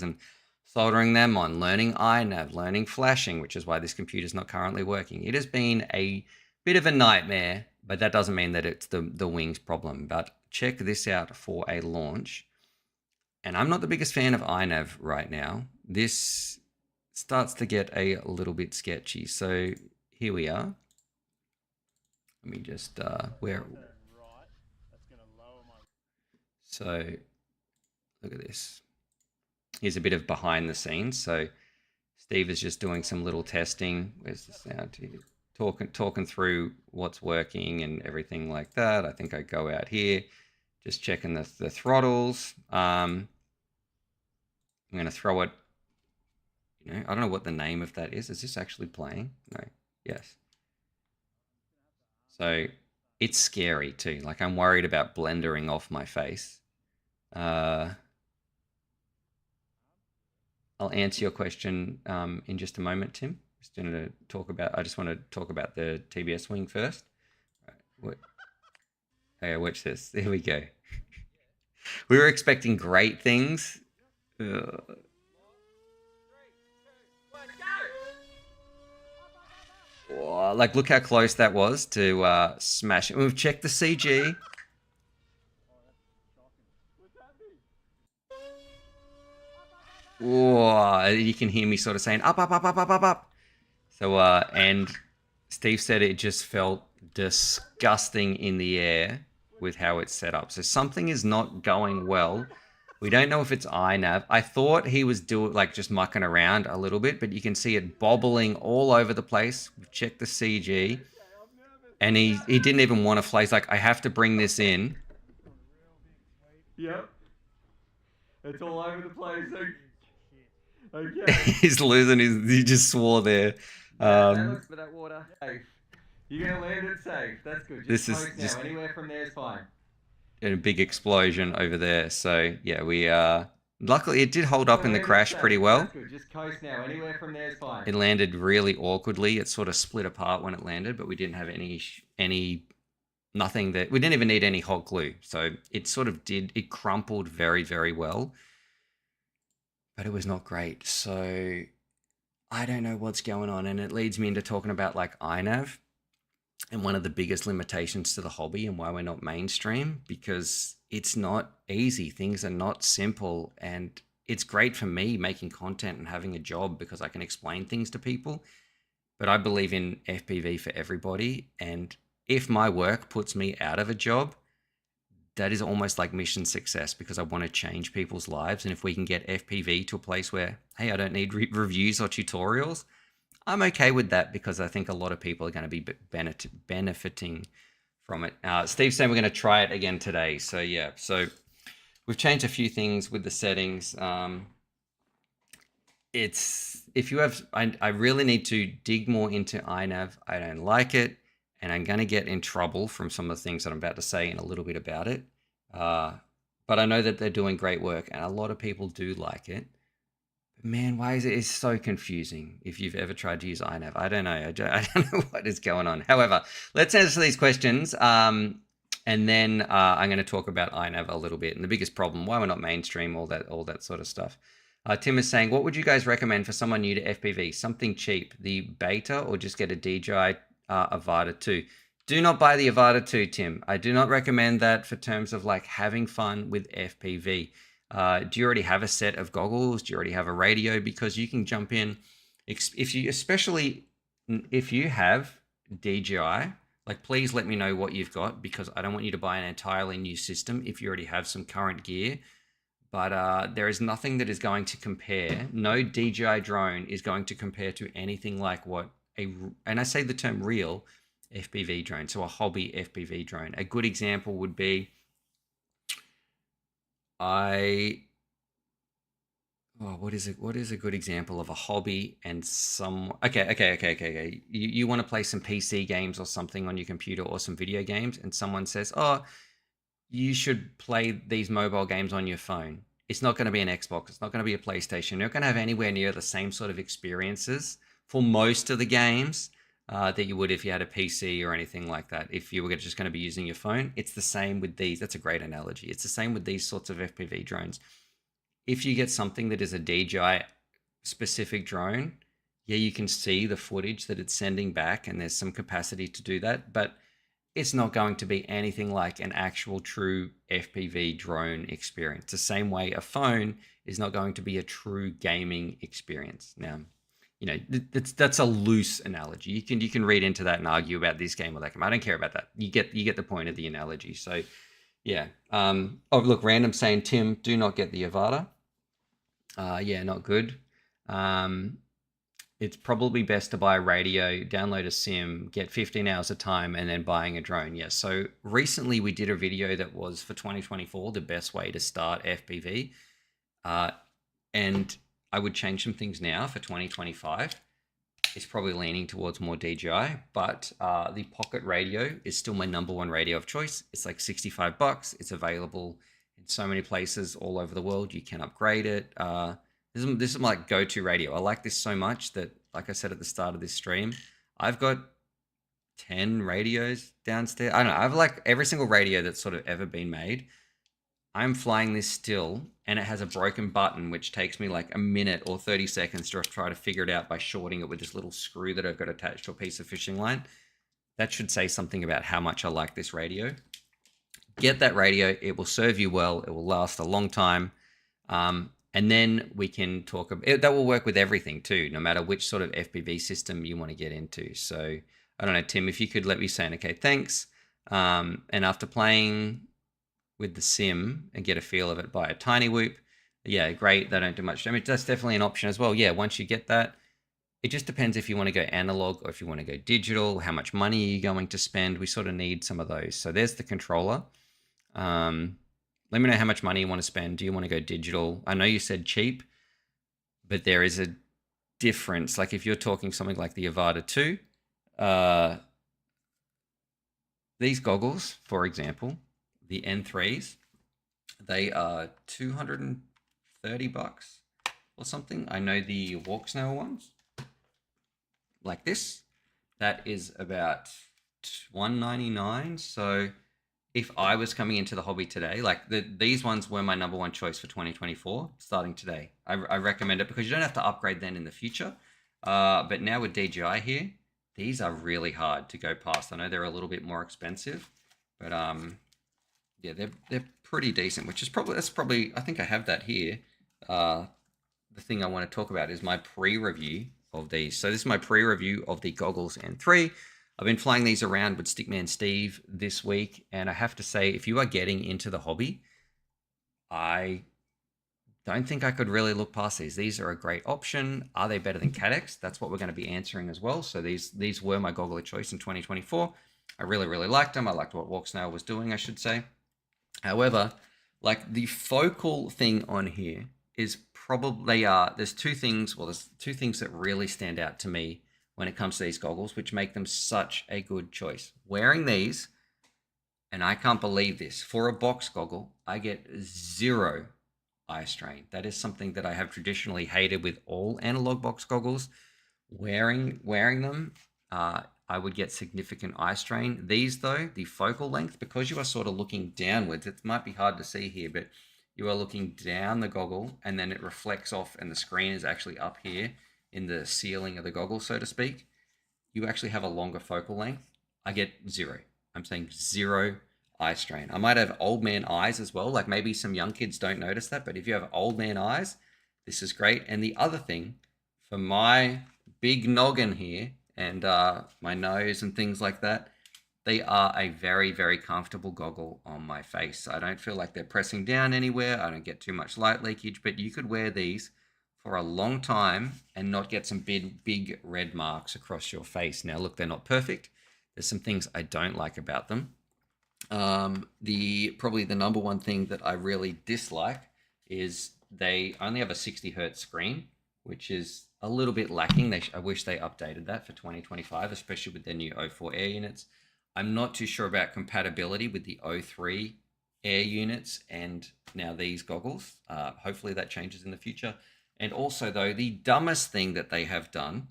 and soldering them on, learning iNav, learning flashing, which is why this computer is not currently working. It has been a bit of a nightmare, but that doesn't mean that it's the wings problem. But check this out for a launch. And I'm not the biggest fan of iNav right now. This starts to get a little bit sketchy. So here we are. Let me just where. So look at this. Here's a bit of behind the scenes. So Steve is just doing some little testing. Where's the sound? Talking through what's working and everything like that. I think I go out here, just checking the throttles. I'm going to throw it. You know, I don't know what the name of that is. Is this actually playing? No. Yes. So it's scary too. Like I'm worried about blendering off my face. I'll answer your question in just a moment, Tim. I just want to talk about the TBS wing first. Okay, watch this. There we go. We were expecting great things. Oh, like, look how close that was to smash it. We've checked the CG. Oh, you can hear me sort of saying up, up, up, up, up, up, up. So, and Steve said it just felt disgusting in the air with how it's set up. So something is not going well. We don't know if it's iNav. I thought he was just mucking around a little bit, but you can see it bobbling all over the place. We've checked the CG, and he didn't even want to fly. He's like, I have to bring this in. Yep. It's all over the place. Okay. He's losing he just swore there. Look for that water. Safe. You're gonna land it safe. That's good. Just anywhere from there is fine. And a big explosion over there. So yeah, we luckily it did hold up in the crash pretty well. That's good. Just coast now. Anywhere from there is fine. It landed really awkwardly. It sort of split apart when it landed, but we didn't have nothing that we didn't even need any hot glue. So it sort of it crumpled very, very well. But it was not great. So I don't know what's going on. And it leads me into talking about like iNav and one of the biggest limitations to the hobby and why we're not mainstream, because it's not easy. Things are not simple. And it's great for me making content and having a job because I can explain things to people. But I believe in FPV for everybody. And if my work puts me out of a job, that is almost like mission success because I want to change people's lives. And if we can get FPV to a place where, hey, I don't need reviews or tutorials, I'm okay with that because I think a lot of people are going to be benefiting from it. Steve's saying we're going to try it again today. So yeah, so we've changed a few things with the settings. I really need to dig more into iNav. I don't like it. And I'm going to get in trouble from some of the things that I'm about to say in a little bit about it. But I know that they're doing great work and a lot of people do like it. But man, why is it so confusing if you've ever tried to use iNav? I don't know. I don't know what is going on. However, let's answer these questions. And then I'm going to talk about iNav a little bit and the biggest problem, why we're not mainstream, all that sort of stuff. Tim is saying, what would you guys recommend for someone new to FPV? Something cheap, the beta, or just get a DJI Avata 2. Do not buy the Avata 2, Tim. I do not recommend that for terms of like having fun with FPV. Do you already have a set of goggles? Do you already have a radio? Because you can jump in, especially if you have DJI, like please let me know what you've got because I don't want you to buy an entirely new system if you already have some current gear. But there is nothing that is going to compare. No DJI drone is going to compare to anything like what and I say the term real FPV drone, so a hobby FPV drone. A good example would be what is a good example of a hobby and okay. You want to play some PC games or something on your computer or some video games, and someone says, oh, you should play these mobile games on your phone. It's not going to be an Xbox. It's not going to be a PlayStation. You're not going to have anywhere near the same sort of experiences for most of the games that you would if you had a PC or anything like that. If you were just going to be using your phone, it's the same with these. That's a great analogy. It's the same with these sorts of FPV drones. If you get something that is a DJI specific drone, yeah, you can see the footage that it's sending back, and there's some capacity to do that, but it's not going to be anything like an actual true FPV drone experience. The same way a phone is not going to be a true gaming experience. Now, you know, that's a loose analogy. You can read into that and argue about this game or that game. I don't care about that. You get the point of the analogy. So yeah. Oh look, random saying, Tim, do not get the Avata. Yeah, not good. It's probably best to buy a radio, download a sim, get 15 hours of time, and then buying a drone. Yeah, so recently we did a video that was for 2024, the best way to start FPV. And I would change some things now for 2025. It's probably leaning towards more DJI, but the Pocket Radio is still my #1 radio of choice. It's like $65. It's available in so many places all over the world. You can upgrade it. This is my go-to radio. I like this so much that, like I said at the start of this stream, I've got 10 radios downstairs. I don't know. I've like every single radio that's sort of ever been made. I'm flying this still, and it has a broken button, which takes me like a minute or 30 seconds to try to figure it out by shorting it with this little screw that I've got attached to a piece of fishing line. That should say something about how much I like this radio. Get that radio. It will serve you well. It will last a long time. And then we can talk about it. That will work with everything too, no matter which sort of FPV system you want to get into. So I don't know, Tim, if you could let me say, okay, thanks. And after playing with the sim and get a feel of it, buy a tiny whoop. Yeah, great. They don't do much damage. That's definitely an option as well. Yeah, once you get that, it just depends if you want to go analog or if you want to go digital, how much money are you going to spend? We sort of need some of those. So there's the controller. Let me know how much money you want to spend. Do you want to go digital? I know you said cheap, but there is a difference. Like if you're talking something like the Avata 2, these goggles, for example, the N3s, they are $230 or something. I know the walk snail ones, like this, that is about $199. So if I was coming into the hobby today, like these ones were my #1 choice for 2024, starting today. I recommend it because you don't have to upgrade then in the future. But now with DJI here, these are really hard to go past. I know they're a little bit more expensive, but yeah, they're pretty decent, which is probably, I think I have that here. The thing I want to talk about is my pre-review of these. So this is my pre-review of the Goggles N3. I've been flying these around with Stickman Steve this week, and I have to say, if you are getting into the hobby, I don't think I could really look past these. These are a great option. Are they better than Cadex? That's what we're going to be answering as well. So these were my goggle of choice in 2024. I really, really liked them. I liked what Walk Snail was doing, I should say. However, like the focal thing on here is probably, there's two things that really stand out to me when it comes to these goggles, which make them such a good choice. Wearing these, and I can't believe this, for a box goggle, I get 0 eye strain. That is something that I have traditionally hated with all analog box goggles. Wearing them, I would get significant eye strain. These though, the focal length, because you are sort of looking downwards, it might be hard to see here, but you are looking down the goggle and then it reflects off and the screen is actually up here in the ceiling of the goggle, so to speak. You actually have a longer focal length. I get 0. I'm saying 0 eye strain. I might have old man eyes as well. Like maybe some young kids don't notice that, but if you have old man eyes, this is great. And the other thing, for my big noggin here and my nose and things like that, they are a very, very comfortable goggle on my face. I don't feel like they're pressing down anywhere. I don't get too much light leakage, but you could wear these for a long time and not get some big red marks across your face. Now, look, they're not perfect. There's some things I don't like about them. Probably the #1 thing that I really dislike is they only have a 60 hertz screen, which is a little bit lacking. I wish they updated that for 2025, especially with their new O4 Air units. I'm not too sure about compatibility with the O3 Air units and now these goggles. Hopefully that changes in the future. And also, though, the dumbest thing that they have done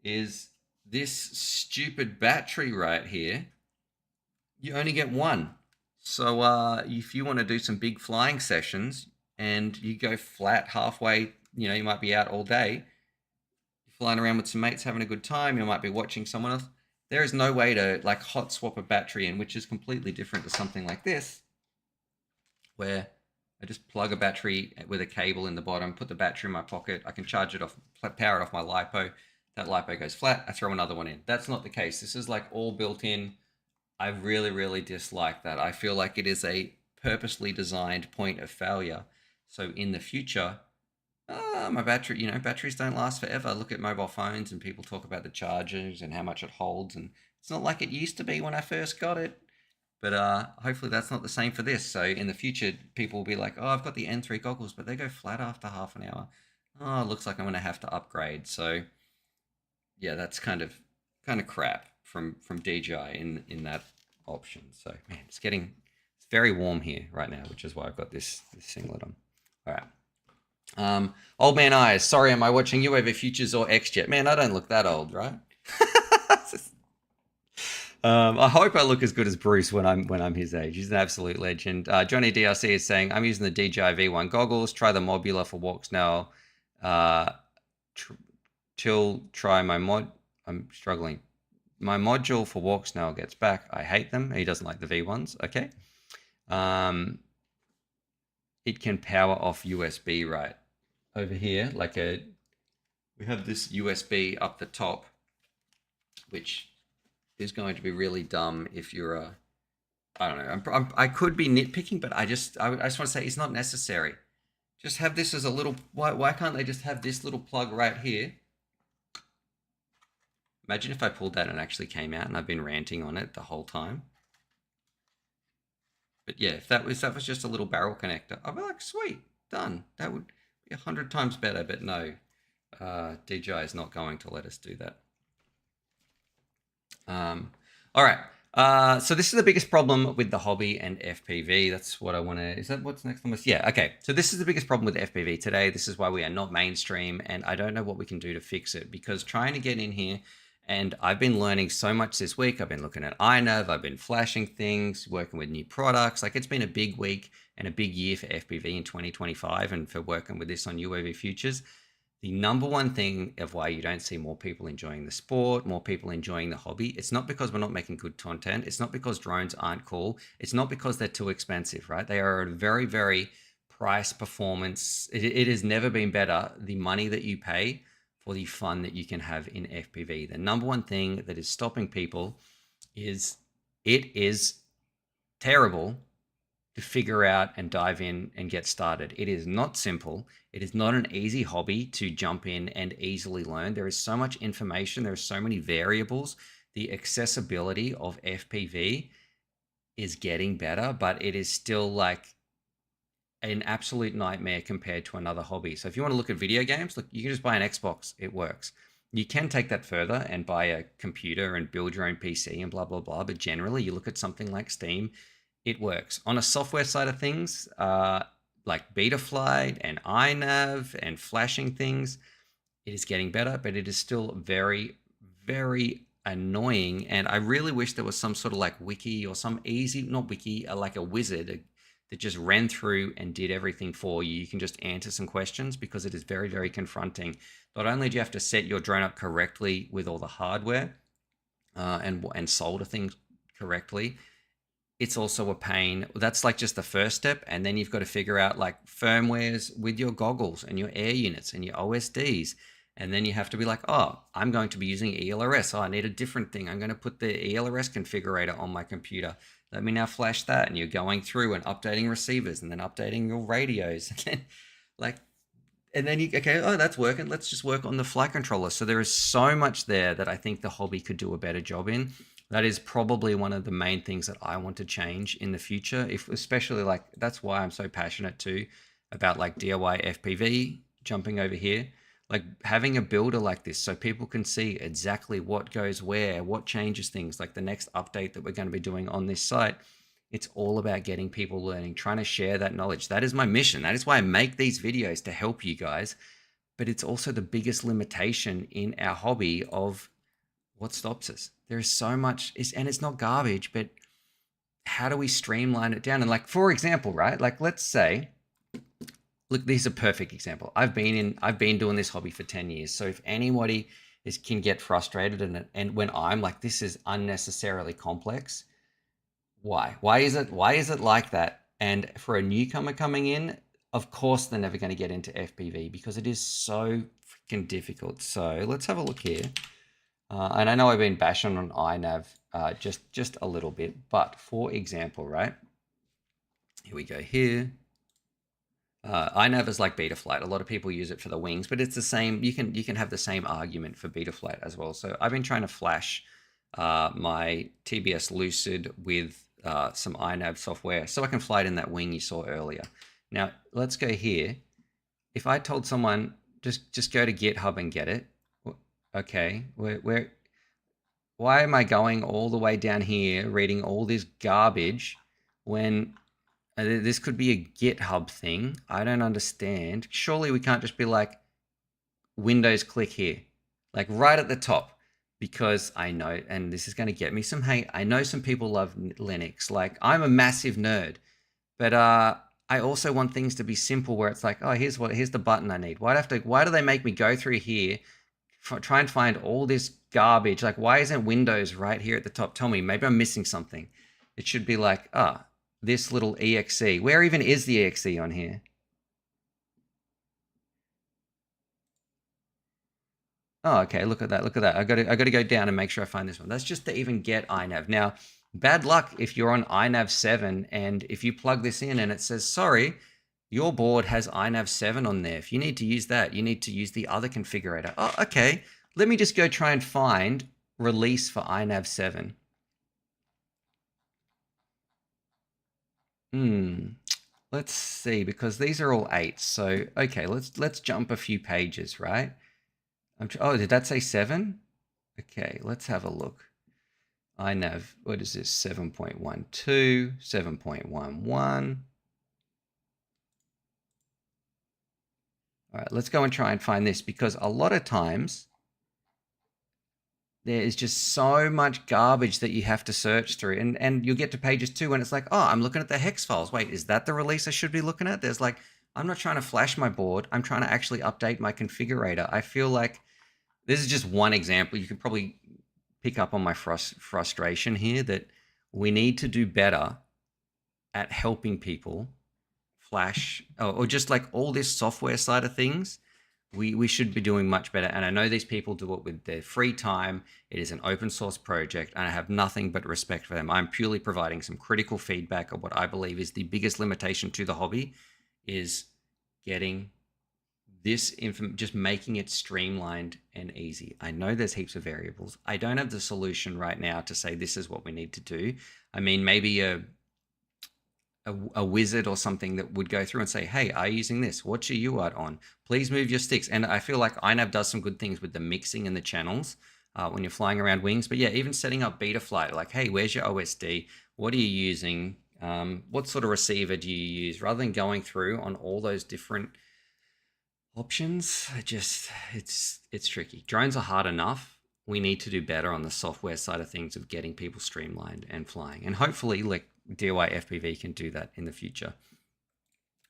is this stupid battery right here. You only get one. So if you want to do some big flying sessions and you go flat halfway, you know, you might be out all day. flying around with some mates, having a good time. You might be watching someone else. There is no way to like hot swap a battery in, which is completely different to something like this, where I just plug a battery with a cable in the bottom, put the battery in my pocket. I can charge it off, power it off my LiPo. That LiPo goes flat. I throw another one in. That's not the case. This is like all built in. I really, really dislike that. I feel like it is a purposely designed point of failure. So in the future, my battery, batteries don't last forever. Look at mobile phones and people talk about the chargers and how much it holds. And it's not like it used to be when I first got it. But hopefully that's not the same for this. So in the future, people will be like, oh, I've got the N3 goggles, but they go flat after half an hour. Oh, it looks like I'm going to have to upgrade. So yeah, that's kind of crap from DJI in that option. So man, it's very warm here right now, which is why I've got this singlet on. All right. Old man eyes. Sorry, am I watching UAVFutures or XJet? Man, I don't look that old, right? I hope I look as good as Bruce when I'm his age. He's an absolute legend. Johnny DRC is saying, I'm using the DJI V1 goggles. Try the Mobula for walks now. Try my mod. I'm struggling. My module for walks now gets back. I hate them. He doesn't like the V1s. Okay. It can power off USB right over here. We have this USB up the top, which is going to be really dumb if you're I don't know. I could be nitpicking, but I just want to say it's not necessary. Just have this as a little. Why can't they just have this little plug right here? Imagine if I pulled that and it actually came out, and I've been ranting on it the whole time. But yeah, if that was just a little barrel connector, I'd be like, sweet, done. That would be 100 times better. But no, DJI is not going to let us do that. All right. So this is the biggest problem with the hobby and FPV. That's what I want to. Is that what's next on this? Yeah. Okay. So this is the biggest problem with FPV today. This is why we are not mainstream, and I don't know what we can do to fix it, because trying to get in here. And I've been learning so much this week. I've been looking at iNav, I've been flashing things, working with new products. Like, it's been a big week and a big year for FPV in 2025 and for working with this on UAVFutures. The number one thing of why you don't see more people enjoying the sport, more people enjoying the hobby, it's not because we're not making good content. It's not because drones aren't cool. It's not because they're too expensive, right? They are a very, very price performance. It has never been better. The money that you pay for the fun that you can have in FPV. The number one thing that is stopping people is it is terrible to figure out and dive in and get started. It is not simple. It is not an easy hobby to jump in and easily learn. There is so much information. There are so many variables. The accessibility of FPV is getting better, but it is still like an absolute nightmare compared to another hobby. So if you want to look at video games, look, you can just buy an Xbox. It works. You can take that further and buy a computer and build your own PC and blah, blah, blah. But generally, you look at something like Steam, it works. On a software side of things, like Betaflight and iNav and flashing things, it is getting better, but it is still very, very annoying. And I really wish there was some sort of like wiki or some easy, not wiki, like a wizard that just ran through and did everything for you. You can just answer some questions, because it is very, very confronting. Not only do you have to set your drone up correctly with all the hardware and solder things correctly, it's also a pain. That's like just the first step. And then you've got to figure out like firmwares with your goggles and your air units and your OSDs. And then you have to be like, oh, I'm going to be using ELRS. Oh, I need a different thing. I'm going to put the ELRS configurator on my computer. Let me now flash that. And you're going through and updating receivers and then updating your radios. And then okay, oh, that's working. Let's just work on the flight controller. So there is so much there that I think the hobby could do a better job in. That is probably one of the main things that I want to change in the future. Especially like, that's why I'm so passionate too about like DIY FPV, jumping over here. Like having a builder like this so people can see exactly what goes where, what changes things, like the next update that we're going to be doing on this site. It's all about getting people learning, trying to share that knowledge. That is my mission. That is why I make these videos, to help you guys. But it's also the biggest limitation in our hobby of what stops us. There is so much, and it's not garbage, but how do we streamline it down? And like, for example, right? Like, let's say look, this is a perfect example. I've been doing this hobby for 10 years. So if anybody can get frustrated and when I'm like, this is unnecessarily complex, why? Why is it like that? And for a newcomer coming in, of course they're never going to get into FPV because it is so freaking difficult. So let's have a look here. And I know I've been bashing on iNav just a little bit, but for example, right? Here we go here. iNav is like Betaflight. A lot of people use it for the wings, but it's the same. You can have the same argument for Betaflight as well. So I've been trying to flash my TBS Lucid with some iNav software so I can fly it in that wing you saw earlier. Now let's go here. If I told someone just go to GitHub and get it, okay, why am I going all the way down here reading all this garbage when this could be a GitHub thing? I don't understand. Surely we can't just be like, Windows, click here, like right at the top, because I know, and this is going to get me some hate. I know some people love Linux. Like I'm a massive nerd, but I also want things to be simple where it's like, oh, here's the button I need. Why do they make me go through here, try and find all this garbage? Like, why isn't Windows right here at the top? Tell me, maybe I'm missing something. It should be like, this little exe. Where even is the exe on here? Oh, okay. Look at that. Look at that. I got to go down and make sure I find this one. That's just to even get iNav. Now, bad luck if you're on iNav 7 and if you plug this in and it says, sorry, your board has iNav 7 on there. If you need to use that, you need to use the other configurator. Oh, okay. Let me just go try and find release for iNav 7. Let's see, because these are all 8. So, okay, let's jump a few pages, right? Oh, did that say 7? Okay, let's have a look. iNav, what is this? 7.12, 7.11. All right, let's go and try and find this, because a lot of times there is just so much garbage that you have to search through, and you'll get to pages 2 and it's like, oh, I'm looking at the hex files. Wait, is that the release I should be looking at? There's like, I'm not trying to flash my board. I'm trying to actually update my configurator. I feel like this is just one example. You can probably pick up on my frustration here that we need to do better at helping people flash or just like all this software side of things. We should be doing much better. And I know these people do it with their free time. It is an open source project and I have nothing but respect for them. I'm purely providing some critical feedback of what I believe is the biggest limitation to the hobby is getting this just making it streamlined and easy. I know there's heaps of variables. I don't have the solution right now to say this is what we need to do. I mean, maybe a wizard or something that would go through and say, hey, are you using this? What's your UART on? Please move your sticks. And I feel like iNav does some good things with the mixing and the channels when you're flying around wings. But yeah, even setting up Betaflight, like, hey, where's your OSD? What are you using? What sort of receiver do you use? Rather than going through on all those different options, it's tricky. Drones are hard enough. We need to do better on the software side of things of getting people streamlined and flying. And hopefully, like, DJI FPV can do that in the future.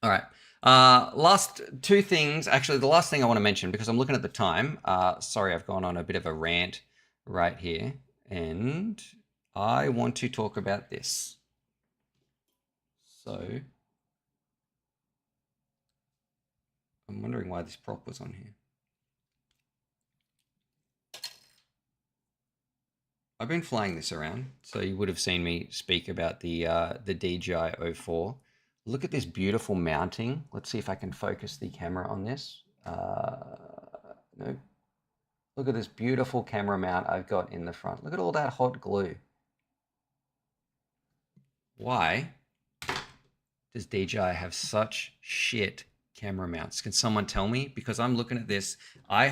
All right. Last 2 things. Actually, the last thing I want to mention, because I'm looking at the time. Sorry, I've gone on a bit of a rant right here. And I want to talk about this. So I'm wondering why this prop was on here. I've been flying this around, so you would have seen me speak about the DJI O4. Look at this beautiful mounting. Let's see if I can focus the camera on this. No. Look at this beautiful camera mount I've got in the front. Look at all that hot glue. Why does DJI have such shit camera mounts? Can someone tell me? Because I'm looking at this. I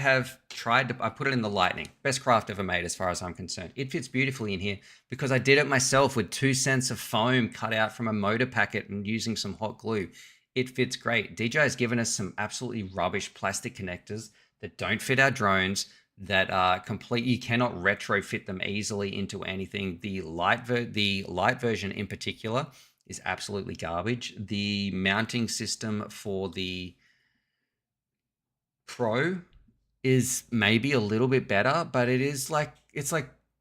put it in the Lightning. Best craft ever made as far as I'm concerned. It fits beautifully in here because I did it myself with 2 cents of foam cut out from a motor packet and using some hot glue. It fits great. DJI has given us some absolutely rubbish plastic connectors that don't fit our drones, that are complete. You cannot retrofit them easily into anything. The light version in particular is absolutely garbage. The mounting system for the Pro is maybe a little bit better, but it's like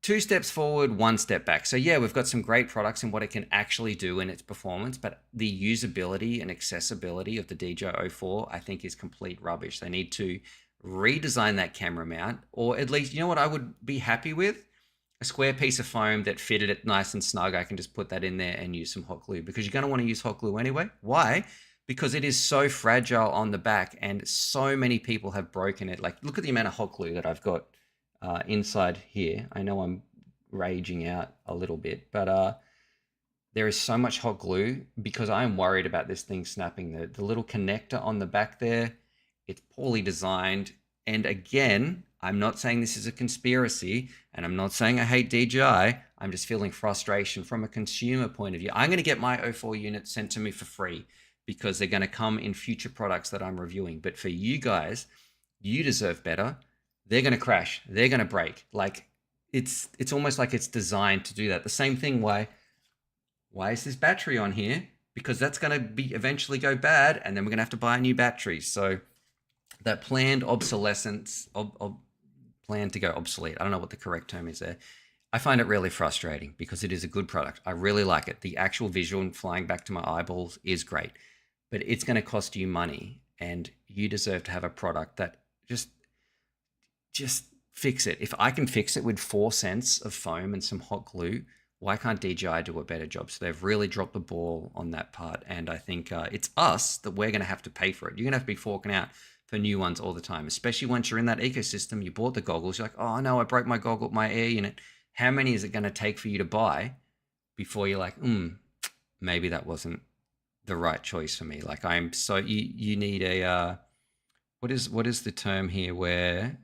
2 steps forward, 1 step back. So yeah, we've got some great products in what it can actually do in its performance, but the usability and accessibility of the DJI O4, I think, is complete rubbish. They need to redesign that camera mount, or at least, you know what I would be happy with? A square piece of foam that fitted it nice and snug. I can just put that in there and use some hot glue, because you're going to want to use hot glue anyway. Why? Because it is so fragile on the back, and so many people have broken it. Like, look at the amount of hot glue that I've got inside here. I know I'm raging out a little bit, but there is so much hot glue because I'm worried about this thing snapping. The little connector on the back there, it's poorly designed. And again, I'm not saying this is a conspiracy, and I'm not saying I hate DJI. I'm just feeling frustration from a consumer point of view. I'm going to get my O4 unit sent to me for free, because they're going to come in future products that I'm reviewing. But for you guys, you deserve better. They're going to crash. They're going to break. Like, it's almost like it's designed to do that. The same thing, why is this battery on here? Because that's going to be eventually go bad, and then we're going to have to buy a new battery. So that planned obsolescence, plan to go obsolete, I don't know what the correct term is there. I find it really frustrating, because it is a good product. I really like it. The actual visual flying back to my eyeballs is great, but it's going to cost you money, and you deserve to have a product that just fix it. If I can fix it with 4 cents of foam and some hot glue, why can't DJI do a better job? So they've really dropped the ball on that part, and I think it's us that we're going to have to pay for it. You're going to have to be forking out for new ones all the time, especially once you're in that ecosystem. You bought the goggles, you're like, oh no, I broke my air unit. How many is it going to take for you to buy before you're like, maybe that wasn't the right choice for me? Like, I'm so, you need a what is the term here, where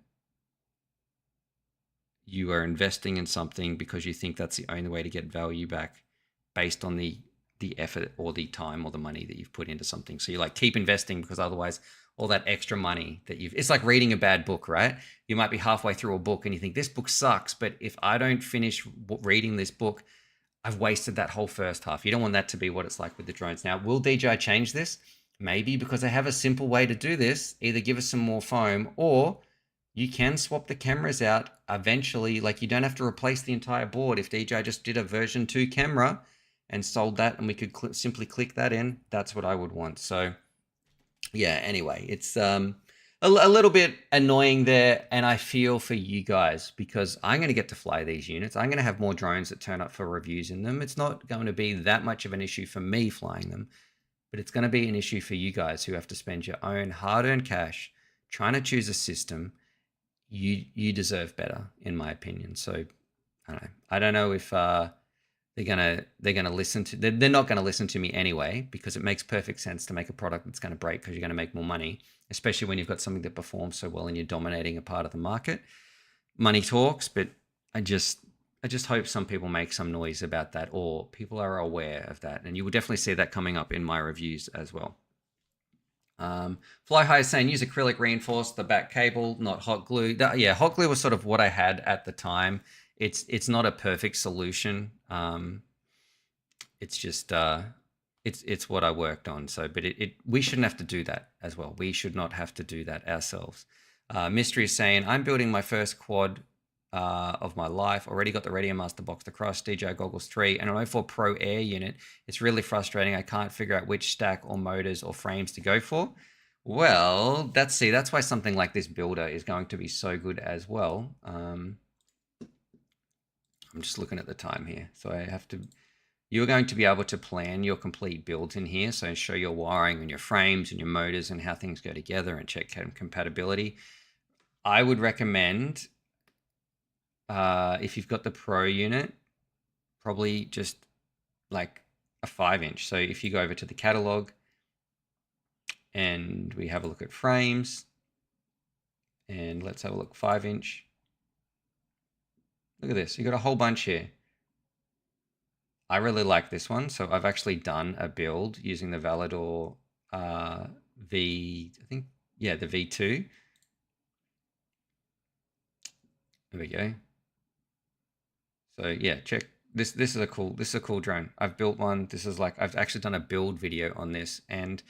you are investing in something because you think that's the only way to get value back based on the effort or the time or the money that you've put into something. So you like keep investing, because otherwise all that extra money that it's like reading a bad book, right? You might be halfway through a book and you think, this book sucks, but if I don't finish reading this book, I've wasted that whole first half. You don't want that to be what it's like with the drones. Now, will DJI change this? Maybe, because they have a simple way to do this. Either give us some more foam, or you can swap the cameras out eventually. Like, you don't have to replace the entire board. If DJI just did a version 2 camera and sold that, and we could simply click that in, that's what I would want. So yeah, anyway, it's a little bit annoying there, and I feel for you guys, because I'm going to get to fly these units. I'm going to have more drones that turn up for reviews in them. It's not going to be that much of an issue for me flying them, but it's going to be an issue for you guys who have to spend your own hard-earned cash trying to choose a system. You deserve better, in my opinion. So I don't know if they're gonna listen to. They're not going to listen to me anyway, because it makes perfect sense to make a product that's going to break, because you're going to make more money, especially when you've got something that performs so well and you're dominating a part of the market. Money talks, but I just hope some people make some noise about that, or people are aware of that, and you will definitely see that coming up in my reviews as well. Fly High is saying use acrylic reinforce the back cable, not hot glue. Yeah, hot glue was sort of what I had at the time. It's not a perfect solution. It's just it's what I worked on. So, but we shouldn't have to do that as well. We should not have to do that ourselves. Mystery is saying, I'm building my first quad of my life. Already got the Radio Master box to crush, DJI Goggles 3, and an O4 Pro Air unit. It's really frustrating. I can't figure out which stack or motors or frames to go for. Well, that's why something like this builder is going to be so good as well. I'm just looking at the time here. So you're going to be able to plan your complete builds in here. So show your wiring and your frames and your motors and how things go together, and check compatibility. I would recommend, if you've got the Pro unit, probably just like a 5-inch. So if you go over to the catalog and we have a look at frames, and let's have a look, 5-inch. Look at this, you got a whole bunch here. I really like this one. So I've actually done a build using the Valador the V2. There we go. So yeah, check This is a cool drone. I've built one. This is like, I've actually done a build video on this, and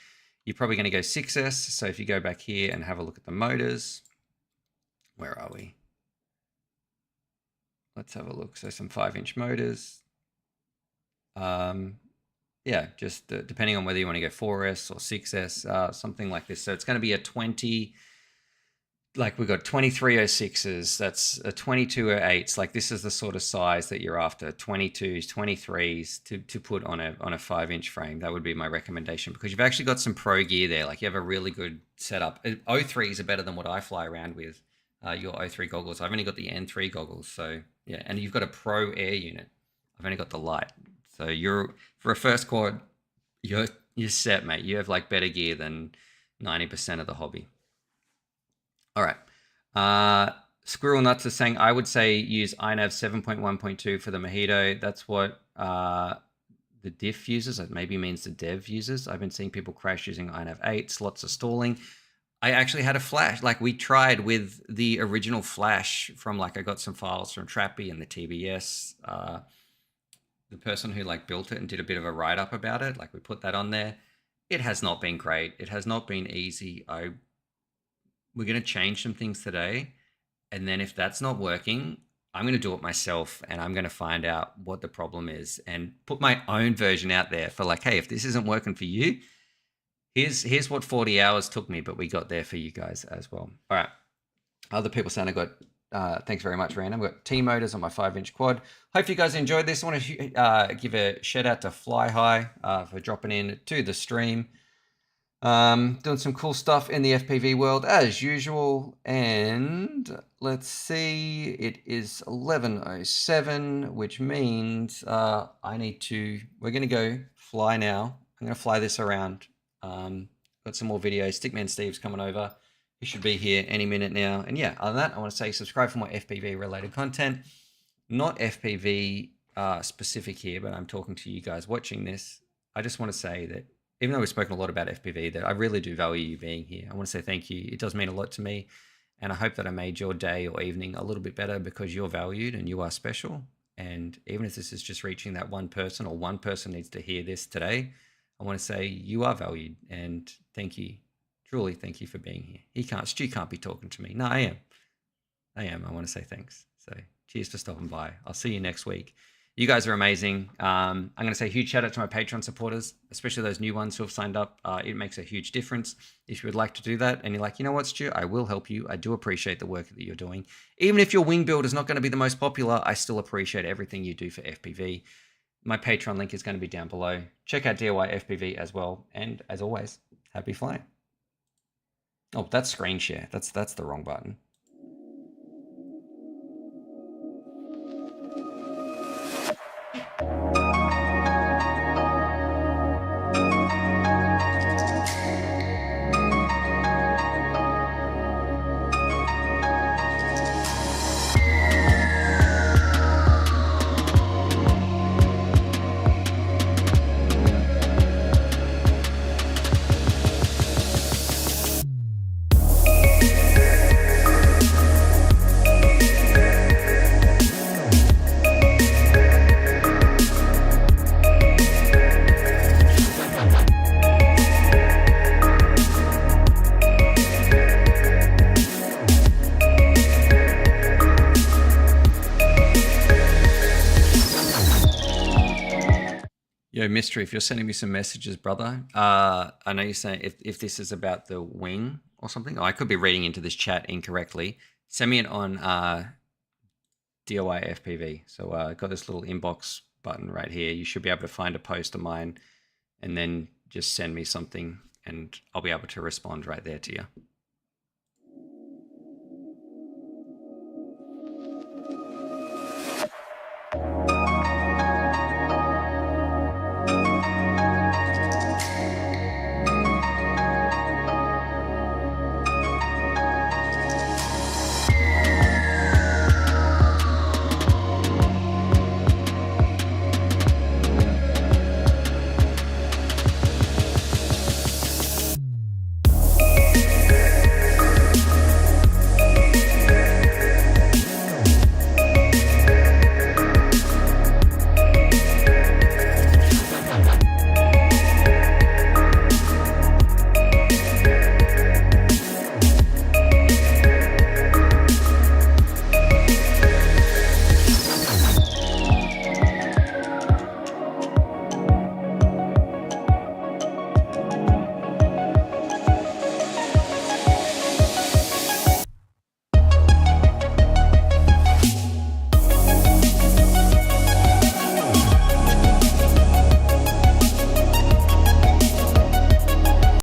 you're probably going to go 6S. So if you go back here and have a look at the motors, where are we? Let's have a look. So some 5-inch motors. Yeah, just depending on whether you want to go 4S or 6S, something like this. So it's going to be a 20, like we've got 2306s, that's a 2208s. Like this is the sort of size that you're after, 22s, 23s to put on a 5-inch frame. That would be my recommendation, because you've actually got some pro gear there. Like you have a really good setup. O3s are better than what I fly around with, your O3 goggles. I've only got the N3 goggles. So yeah, and you've got a pro air unit. I've only got the light. So you're, for a first quad, you're set, mate. You have like better gear than 90% of the hobby. All right. Squirrel Nuts is saying, I would say use iNav 7.1.2 for the Mojito. That's what the diff uses. It maybe means the dev uses. I've been seeing people crash using iNav 8. Slots are stalling. I actually had a flash. Like we tried with the original flash from, like, I got some files from Trappy and the TBS. The person who like built it and did a bit of a write-up about it. Like we put that on there. It has not been great. It has not been easy. We're going to change some things today. And then if that's not working, I'm going to do it myself, and I'm going to find out what the problem is and put my own version out there for like, hey, if this isn't working for you, here's what 40 hours took me, but we got there for you guys as well. All right. Other people saying I got, thanks very much, Random. I've got T motors on my 5-inch quad. Hope you guys enjoyed this. I want to give a shout out to Fly High for dropping in to the stream. Doing some cool stuff in the FPV world as usual. And let's see, it is 11:07, which means we're going to go fly now. I'm going to fly this around. Got some more videos. Stickman Steve's coming over. He should be here any minute now. And yeah, other than that, I want to say subscribe for more FPV related content. Not FPV specific here, but I'm talking to you guys watching this. I just want to say that even though we've spoken a lot about FPV, that I really do value you being here. I want to say thank you. It does mean a lot to me. And I hope that I made your day or evening a little bit better, because you're valued and you are special. And even if this is just reaching that one person, or one person needs to hear this today, I want to say you are valued, and thank you. Truly, thank you for being here. Stu can't be talking to me. No, I am. I want to say thanks. So cheers for stopping by. I'll see you next week. You guys are amazing. I'm going to say a huge shout out to my Patreon supporters, especially those new ones who have signed up. It makes a huge difference. If you would like to do that and you're like, you know what, Stu, I will help you. I do appreciate the work that you're doing. Even if your wing build is not going to be the most popular, I still appreciate everything you do for FPV. My Patreon link is going to be down below. Check out DIY FPV as well. And as always, happy flying. Oh, that's screen share. That's the wrong button. Yo, Mystery, if you're sending me some messages, brother, I know you're saying if this is about the wing or something, I could be reading into this chat incorrectly. Send me it on DJI FPV. So I've got this little inbox button right here. You should be able to find a post of mine and then just send me something, and I'll be able to respond right there to you.